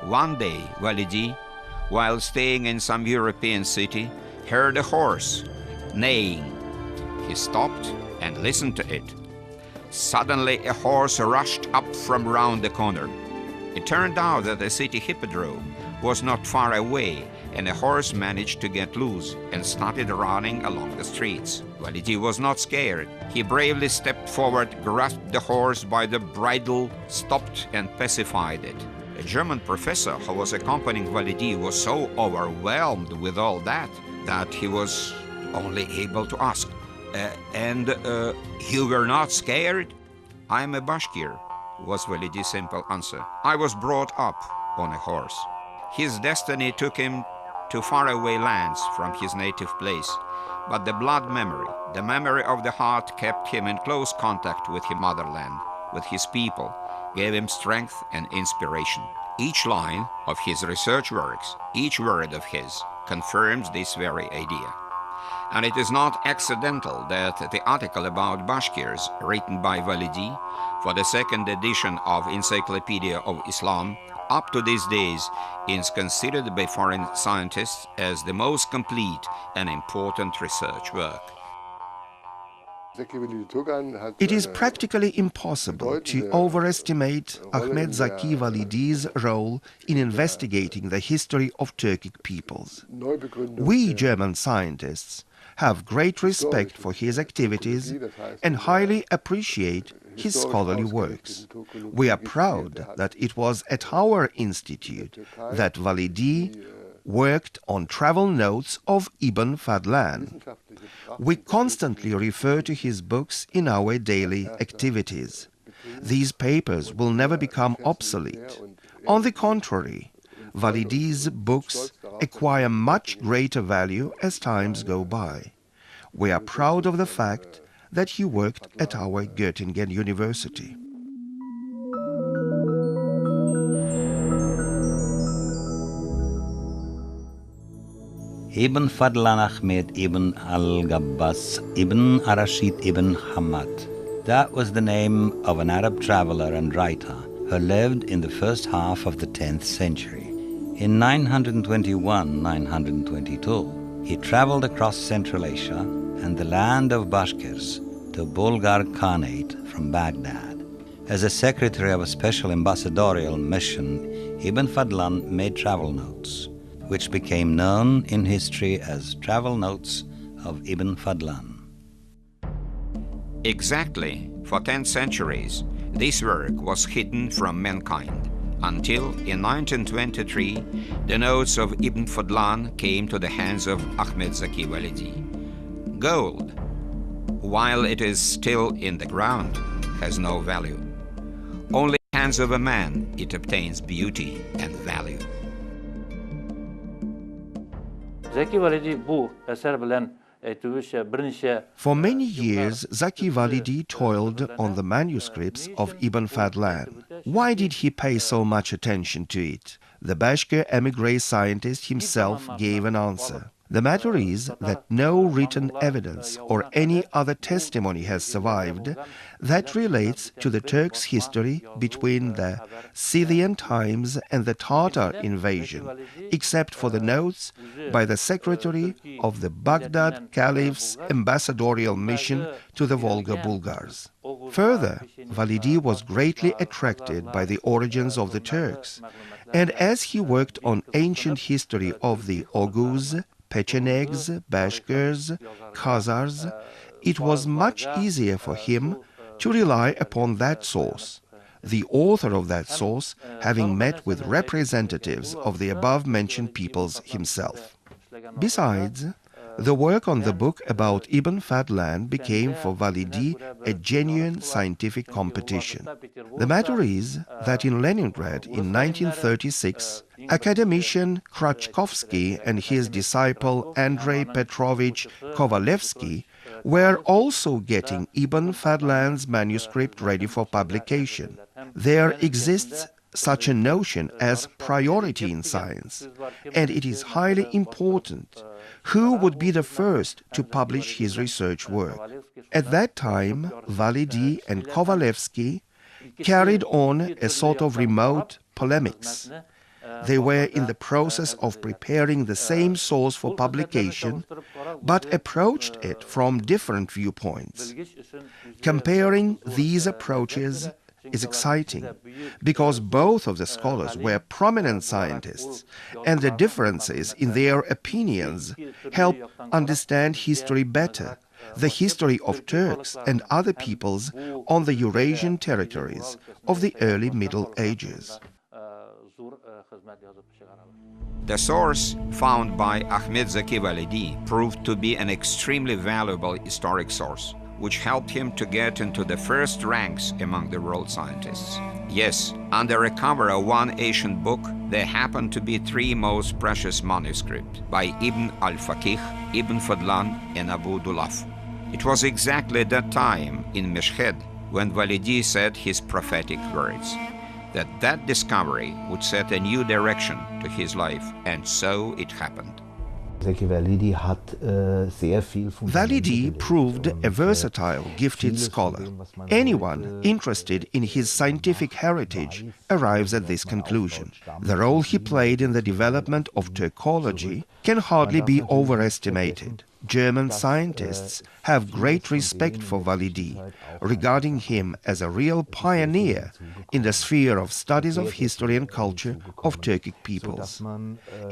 One day, Validi, while staying in some European city, heard a horse neighing. He stopped and listened to it. Suddenly, a horse rushed up from round the corner. It turned out that the city hippodrome was not far away, and a horse managed to get loose and started running along the streets. Validi was not scared. He bravely stepped forward, grasped the horse by the bridle, stopped and pacified it. A German professor who was accompanying Validi was so overwhelmed with all that he was only able to ask, you were not scared? I'm a Bashkir, was Validi's simple answer. I was brought up on a horse. His destiny took him to faraway lands from his native place, but the blood memory, the memory of the heart, kept him in close contact with his motherland, with his people, gave him strength and inspiration. Each line of his research works, each word of his, confirms this very idea. And it is not accidental that the article about Bashkirs, written by Validi for the second edition of Encyclopedia of Islam, up to these days is considered by foreign scientists as the most complete and important research work.
It is practically impossible to overestimate Ahmet-Zaki Validi's role in investigating the history of Turkic peoples. We German scientists have great respect for his activities and highly appreciate his scholarly works. We are proud that it was at our institute that Validi worked on travel notes of Ibn Fadlan. We constantly refer to his books in our daily activities. These papers will never become obsolete. On the contrary, Validi's books acquire much greater value as times go by. We are proud of the fact that he worked at our Göttingen University.
Ibn Fadlan Ahmed ibn al-Gabbas ibn Arashid ibn Hamad. That was the name of an Arab traveler and writer who lived in the first half of the 10th century. In 921-922, he traveled across Central Asia and the land of Bashkirs to Bulgar Khanate from Baghdad. As a secretary of a special ambassadorial mission, Ibn Fadlan made travel notes, which became known in history as Travel Notes of Ibn Fadlan.
Exactly, for 10 centuries, this work was hidden from mankind, until in 1923, the notes of Ibn Fadlan came to the hands of Ahmet-Zaki Velidi. Gold, while it is still in the ground, has no value. Only in the hands of a man it obtains beauty and value.
For many years, Zeki Velidi toiled on the manuscripts of Ibn Fadlan. Why did he pay so much attention to it? The Bashkir emigre scientist himself gave an answer. The matter is that no written evidence or any other testimony has survived that relates to the Turks' history between the Scythian times and the Tatar invasion, except for the notes by the secretary of the Baghdad Caliph's ambassadorial mission to the Volga Bulgars. Further, Validi was greatly attracted by the origins of the Turks, and as he worked on ancient history of the Oghuz, Pechenegs, Bashkirs, Khazars, it was much easier for him to rely upon that source, the author of that source having met with representatives of the above-mentioned peoples himself. Besides, the work on the book about Ibn Fadlan became for Validi a genuine scientific competition. The matter is that in Leningrad in 1936, academician Krachkovsky and his disciple Andrei Petrovich Kovalevsky were also getting Ibn Fadlan's manuscript ready for publication. There exists such a notion as priority in science, and it is highly important who would be the first to publish his research work. At that time, Validi and Kovalevsky carried on a sort of remote polemics. They were in the process of preparing the same source for publication, but approached it from different viewpoints. Comparing these approaches, is exciting because both of the scholars were prominent scientists, and the differences in their opinions help understand history better, the history of Turks and other peoples on the Eurasian territories of the early Middle Ages.
The source found by Akhmet-Zaki Velidi proved to be an extremely valuable historic source, which helped him to get into the first ranks among the world scientists. Yes, under a cover of one ancient book, there happened to be three most precious manuscripts by Ibn al-Faqih, Ibn Fadlan, and Abu Dulaf. It was exactly that time in Meshhed when Validi said his prophetic words, that discovery would set a new direction to his life, and so it happened.
Validi proved a versatile, gifted scholar. Anyone interested in his scientific heritage arrives at this conclusion. The role he played in the development of Turkology can hardly be overestimated. German scientists have great respect for Validi, regarding him as a real pioneer in the sphere of studies of history and culture of Turkic peoples.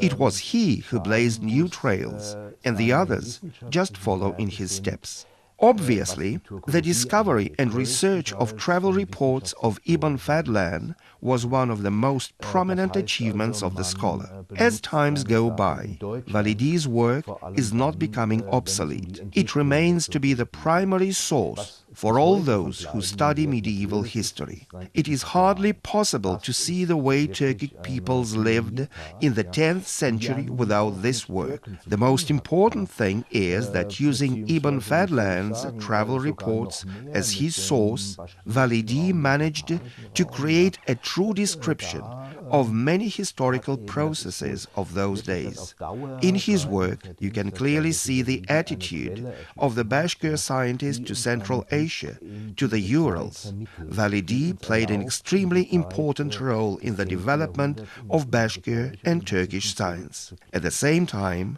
It was he who blazed new trails, and the others just follow in his steps. Obviously, the discovery and research of travel reports of Ibn Fadlan was one of the most prominent achievements of the scholar. As times go by, Validi's work is not becoming obsolete. It remains to be the primary source for all those who study medieval history. It is hardly possible to see the way Turkic peoples lived in the 10th century without this work. The most important thing is that using Ibn Fadlan's travel reports as his source, Validi managed to create a true description of many historical processes of those days. In his work, you can clearly see the attitude of the Bashkir scientist to Central Asia, to the Urals. Validi played an extremely important role in the development of Bashkir and Turkish science. At the same time,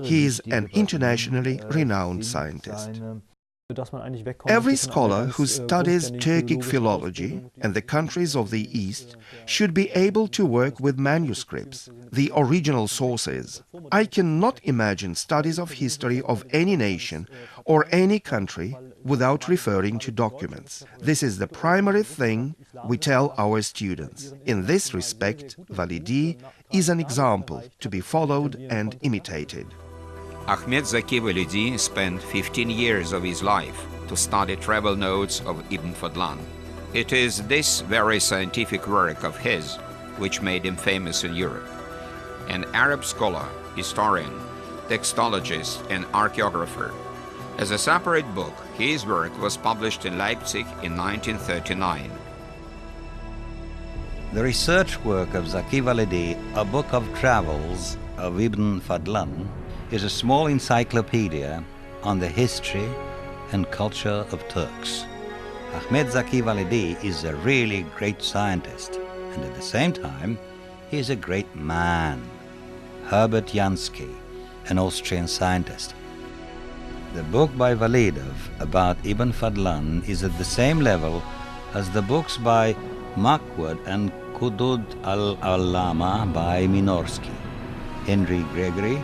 he is an internationally renowned scientist. Every scholar who studies Turkic philology and the countries of the East should be able to work with manuscripts, the original sources. I cannot imagine studies of history of any nation or any country without referring to documents. This is the primary thing we tell our students. In this respect, Validi is an example to be followed and imitated.
Ahmet-Zaki Velidi spent 15 years of his life to study travel notes of Ibn Fadlan. It is this very scientific work of his which made him famous in Europe. An Arab scholar, historian, textologist, and archaeographer. As a separate book, his work was published in Leipzig in 1939.
The research work of Zeki Velidi, a book of travels of Ibn Fadlan, is a small encyclopedia on the history and culture of Turks. Ahmet-Zaki Velidi is a really great scientist, and at the same time, he is a great man. Herbert Jansky, an Austrian scientist. The book by Wälidov about Ibn Fadlan is at the same level as the books by Marquardt and Kudud al-Allama by Minorsky. Henry Gregory,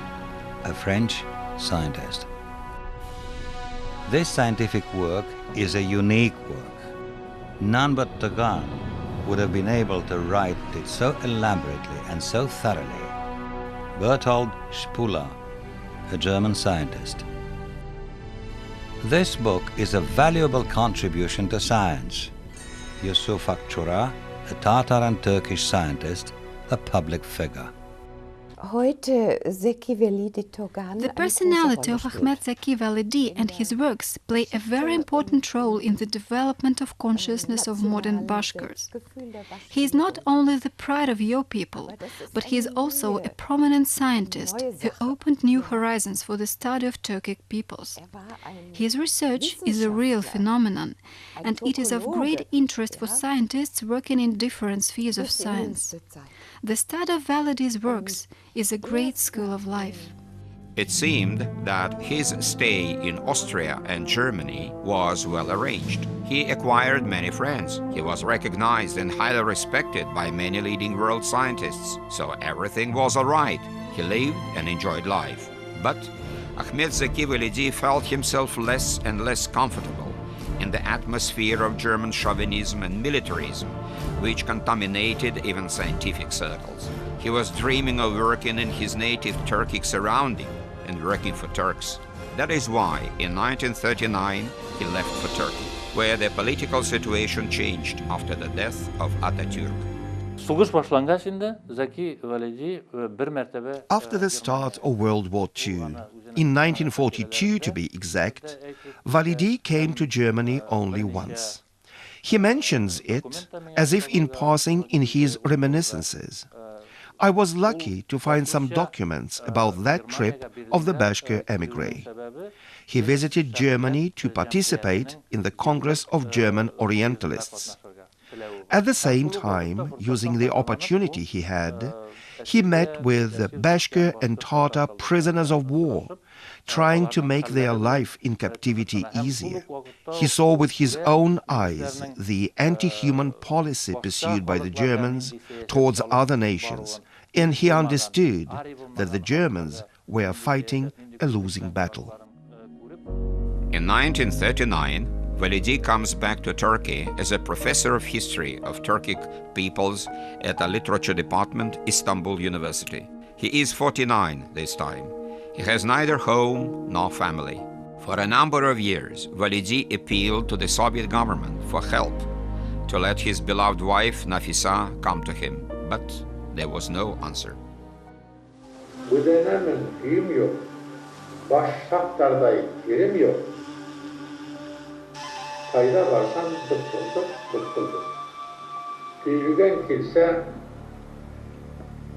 a French scientist. This scientific work is a unique work. None but Togan would have been able to write it so elaborately and so thoroughly. Berthold Spuler, a German scientist. This book is a valuable contribution to science. Yusuf Akçura, a Tatar and Turkish scientist, a public figure.
The personality of Ahmet-Zaki Velidi and his works play a very important role in the development of consciousness of modern Bashkirs. He is not only the pride of your people, but he is also a prominent scientist who opened new horizons for the study of Turkic peoples. His research is a real phenomenon, and it is of great interest for scientists working in different spheres of science. The study of Validi's works is a great school of life.
It seemed that his stay in Austria and Germany was well arranged. He acquired many friends. He was recognized and highly respected by many leading world scientists, so everything was all right. He lived and enjoyed life. But Akhmet-Zaki Velidi felt himself less and less comfortable in the atmosphere of German chauvinism and militarism, which contaminated even scientific circles. He was dreaming of working in his native Turkic surrounding and working for Turks. That is why, in 1939, he left for Turkey, where the political situation changed after the death of Atatürk.
After the start of World War II, in 1942 to be exact, Validi came to Germany only once. He mentions it as if in passing in his reminiscences. I was lucky to find some documents about that trip of the Bashkir emigre. He visited Germany to participate in the Congress of German Orientalists. At the same time, using the opportunity he had, he met with the Bashkir and Tatar prisoners of war, trying to make their life in captivity easier. He saw with his own eyes the anti-human policy pursued by the Germans towards other nations, and he understood that the Germans were fighting a losing battle.
In 1939, Validi comes back to Turkey as a professor of history of Turkic peoples at the literature department, Istanbul University. He is 49 this time. He has neither home nor family. For a number of years, Validi appealed to the Soviet government for help to let his beloved wife Nafisa come to him, but there was no answer.
Bu dönemin düğüm yok. Baş şaptardayı yerim yok. Kayda varsan bıktıldık. Tüylügen kilse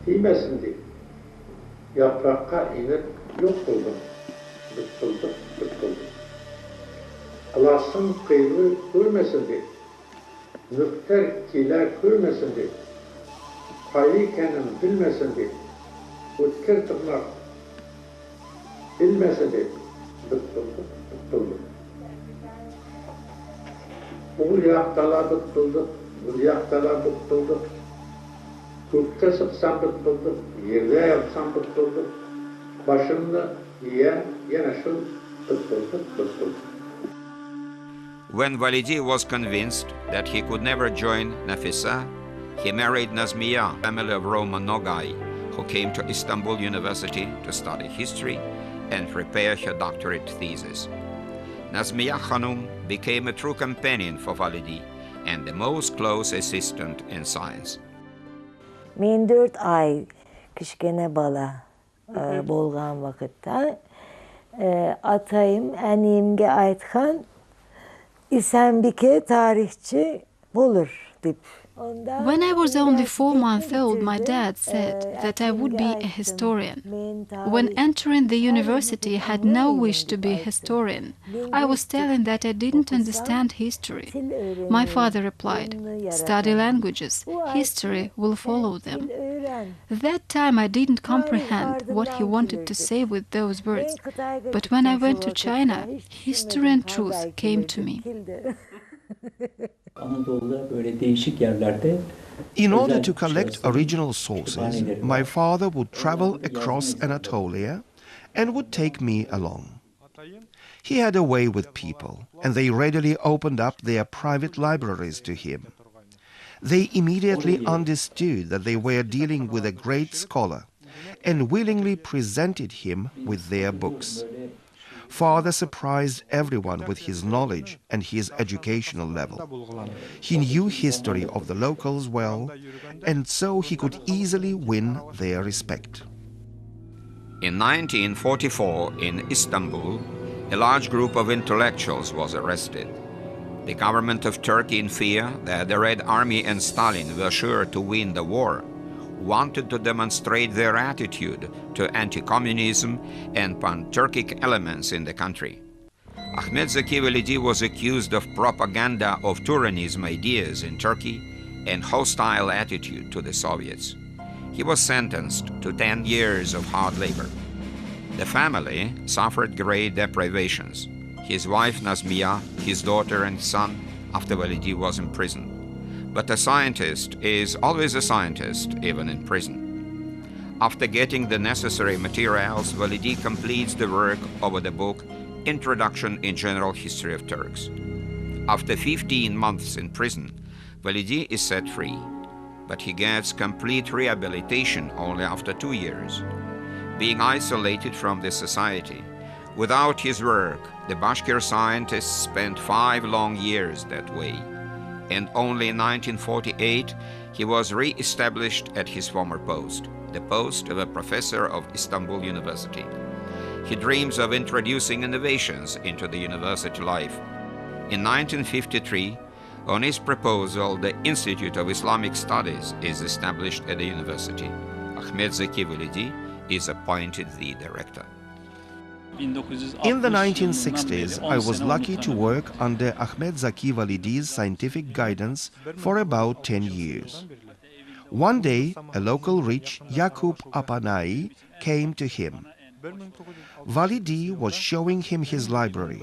değmesin diye. Yaprakka inip yok buldum. Bıktıldık. Alasın kıyığı görmesin diye. Nükter kiler görmesin diye. Hayıkenim bilmesin diye. Utkir tırnak bilmesin diye. Bıktıldık. Bu yaktalar bıktıldık. Kürtte sıksam bıktıldık. Yerde yapsam bıktıldık. Başımda yiyen yine şu bıktıldık.
When Validi was convinced that he could never join Nafisa, he married Nazmiya, family of Roman Nogai, who came to Istanbul University to study history and prepare her doctorate thesis. Nazmiya Hanum became a true companion for Validi and the most close assistant in science.
Men 4 ay kishkene bala bolgan vakitda atayım eniyimge aytkan İsembike tarihçi bulur dip.
When I was only 4 months old, my dad said that I would be a historian. When entering the university, I had no wish to be a historian. I was telling that I didn't understand history. My father replied, "Study languages. History will follow them." That time I didn't comprehend what he wanted to say with those words. But when I went to China, history and truth came to me.
In order to collect original sources, my father would travel across Anatolia and would take me along. He had a way with people, and they readily opened up their private libraries to him. They immediately understood that they were dealing with a great scholar and willingly presented him with their books. Father surprised everyone with his knowledge and his educational level. He knew history of the locals well, and so he could easily win their respect.
In 1944, in Istanbul, a large group of intellectuals was arrested. The government of Turkey, in fear that the Red Army and Stalin were sure to win the war, wanted to demonstrate their attitude to anti-communism and pan-Turkic elements in the country. Ahmet-Zaki Velidi was accused of propaganda of Turanism ideas in Turkey and hostile attitude to the Soviets. He was sentenced to 10 years of hard labor. The family suffered great deprivations. His wife Nazmiya, his daughter and son, after Validi was imprisoned. But a scientist is always a scientist, even in prison. After getting the necessary materials, Validi completes the work over the book Introduction in General History of Turks. After 15 months in prison, Validi is set free, but he gets complete rehabilitation only after 2 years. Being isolated from the society, without his work, the Bashkir scientists spent 5 long years that way, and only in 1948 he was re-established at his former post, the post of a professor of Istanbul University. He dreams of introducing innovations into the university life. In 1953, on his proposal, the Institute of Islamic Studies is established at the university. Akhmet-Zaki Velidi is appointed the director.
In the 1960s, I was lucky to work under Ahmet-Zaki Validi's scientific guidance for about 10 years. One day, a local rich, Yakub Apanai, came to him. Validi was showing him his library,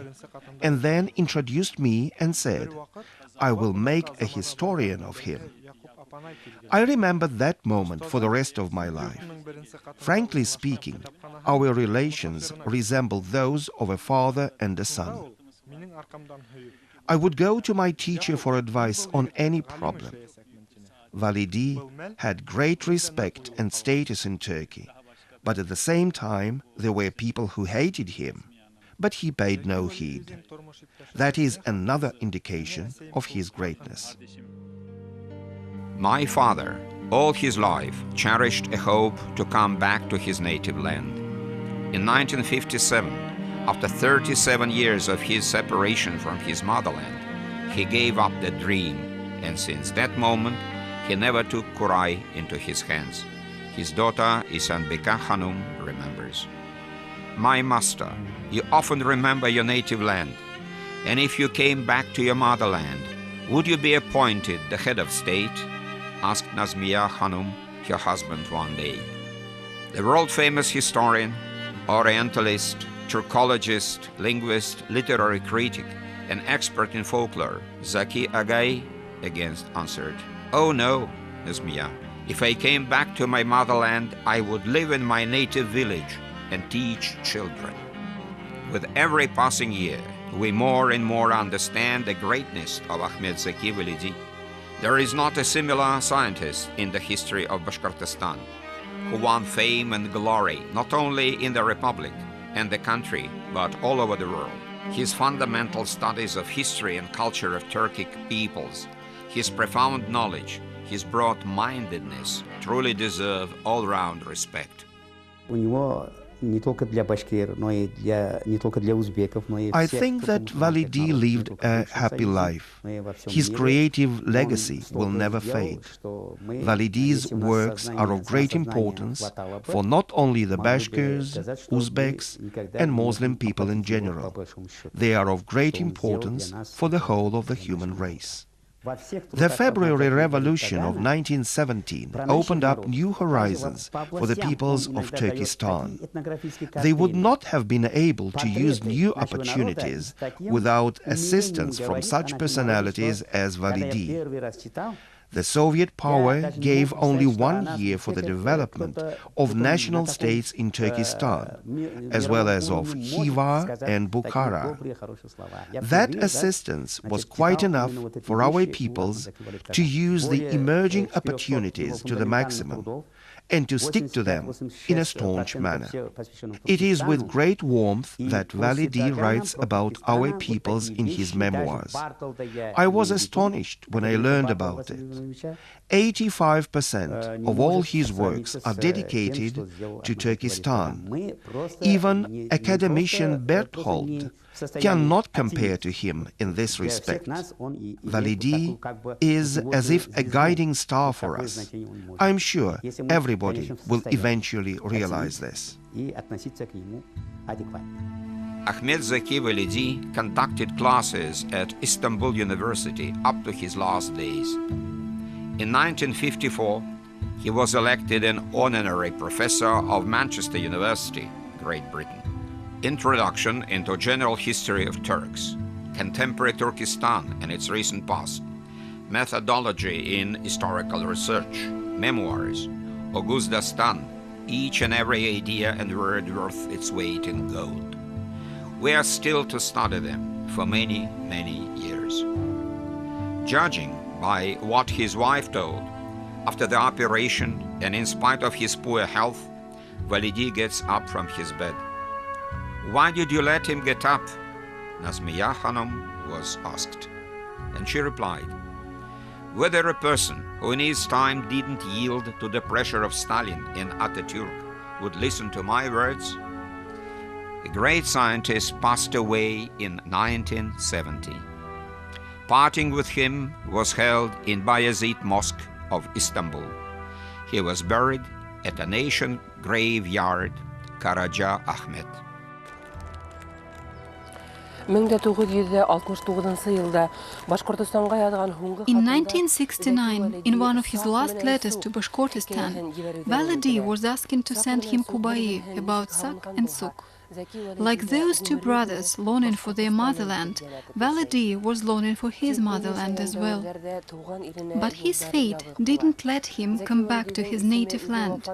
and then introduced me and said, "I will make a historian of him." I remember that moment for the rest of my life. Frankly speaking, our relations resemble those of a father and a son. I would go to my teacher for advice on any problem. Validi had great respect and status in Turkey, but at the same time there were people who hated him, but he paid no heed. That is another indication of his greatness.
My father, all his life, cherished a hope to come back to his native land. In 1957, after 37 years of his separation from his motherland, he gave up the dream, and since that moment, he never took Kuray into his hands. His daughter, Isanbeka Hanum, remembers. "My master, you often remember your native land, and if you came back to your motherland, would you be appointed the head of state?" asked Nazmiya Hanum, her husband, one day. The world-famous historian, Orientalist, Turkologist, linguist, literary critic, and expert in folklore, Zeki Agay, against answered, "Oh no, Nazmiya, if I came back to my motherland, I would live in my native village and teach children." With every passing year, we more and more understand the greatness of Ahmet-Zaki Velidi. There is not a similar scientist in the history of Bashkortostan who won fame and glory not only in the Republic and the country, but all over the world. His fundamental studies of history and culture of Turkic peoples, his profound knowledge, his broad-mindedness truly deserve all-round respect.
I think that Validi lived a happy life. His creative legacy will never fade. Validi's works are of great importance for not only the Bashkirs, Uzbeks, and Muslim people in general. They are of great importance for the whole of the human race. The February Revolution of 1917 opened up new horizons for the peoples of Turkestan. They would not have been able to use new opportunities without assistance from such personalities as Validi. The Soviet power gave only 1 year for the development of national states in Turkestan, as well as of Khiva and Bukhara. That assistance was quite enough for our peoples to use the emerging opportunities to the maximum and to stick to them in a staunch manner. It is with great warmth that Validi writes about our peoples in his memoirs. I was astonished when I learned about it. 85% of all his works are dedicated to Turkestan. Even academician Berthold cannot compare to him in this respect. Validi is as if a guiding star for us. I am sure everybody will eventually realize this.
Ahmet-Zaki Velidi conducted classes at Istanbul University up to his last days. In 1954, he was elected an honorary professor of Manchester University, Great Britain. Introduction into General History of Turks, Contemporary Turkestan and its recent past, Methodology in Historical Research, Memoirs, August Dastan, each and every idea and word worth its weight in gold. We are still to study them for many, many years. Judging by what his wife told, after the operation and in spite of his poor health, Validi gets up from his bed. "Why did you let him get up?" Nazmiya Hanım was asked. And she replied, "Whether a person who in his time didn't yield to the pressure of Stalin and Atatürk would listen to my words?" A great scientist passed away in 1970. Parting with him was held in Bayezid Mosque of Istanbul. He was buried at a nation graveyard, Karaca Ahmet.
1969 yılda Башкортстанга язган хуңгы
In 1969, in one of his last letters to Bashkortostan, Validi was asking to send him kubai about sak and suk. Like those two brothers longing for their motherland, Validi was longing for his motherland as well. But his fate didn't let him come back to his native land.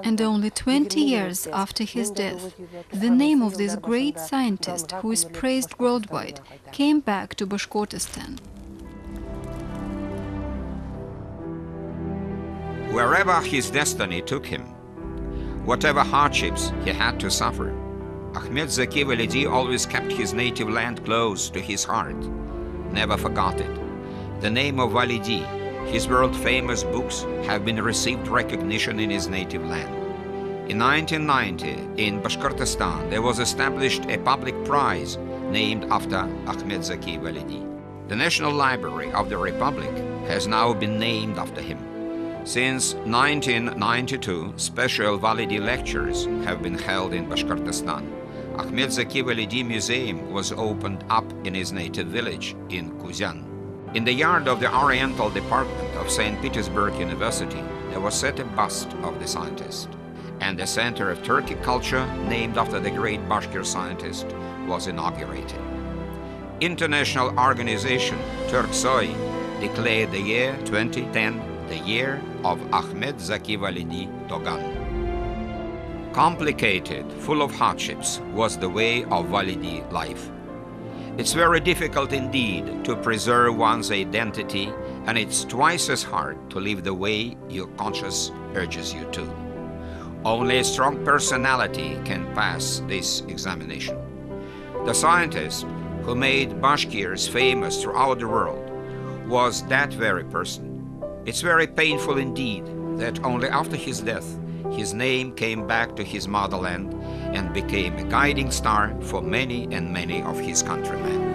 And only 20 years after his death, the name of this great scientist, who is praised worldwide, came back to Bashkortostan.
Wherever his destiny took him, whatever hardships he had to suffer, Ahmet-Zaki Velidi always kept his native land close to his heart, never forgot it. The name of Validi, his world-famous books, have been received recognition in his native land. In 1990, in Bashkortostan, there was established a public prize named after Ahmet-Zaki Velidi. The National Library of the Republic has now been named after him. Since 1992, special Validi lectures have been held in Bashkortostan. Ahmet-Zaki Velidi Museum was opened up in his native village in Kuzyan. In the yard of the Oriental Department of St. Petersburg University, there was set a bust of the scientist, and a center of Turkic culture named after the great Bashkir scientist was inaugurated. International organization Turksoy declared the year 2010 the year of Akhmet-Zaki Velidi Togan. Complicated, full of hardships, was the way of Validi life. It's very difficult indeed to preserve one's identity, and it's twice as hard to live the way your conscience urges you to. Only a strong personality can pass this examination. The scientist who made Bashkirs famous throughout the world was that very person. It's very painful indeed that only after his death his name came back to his motherland and became a guiding star for many and many of his countrymen.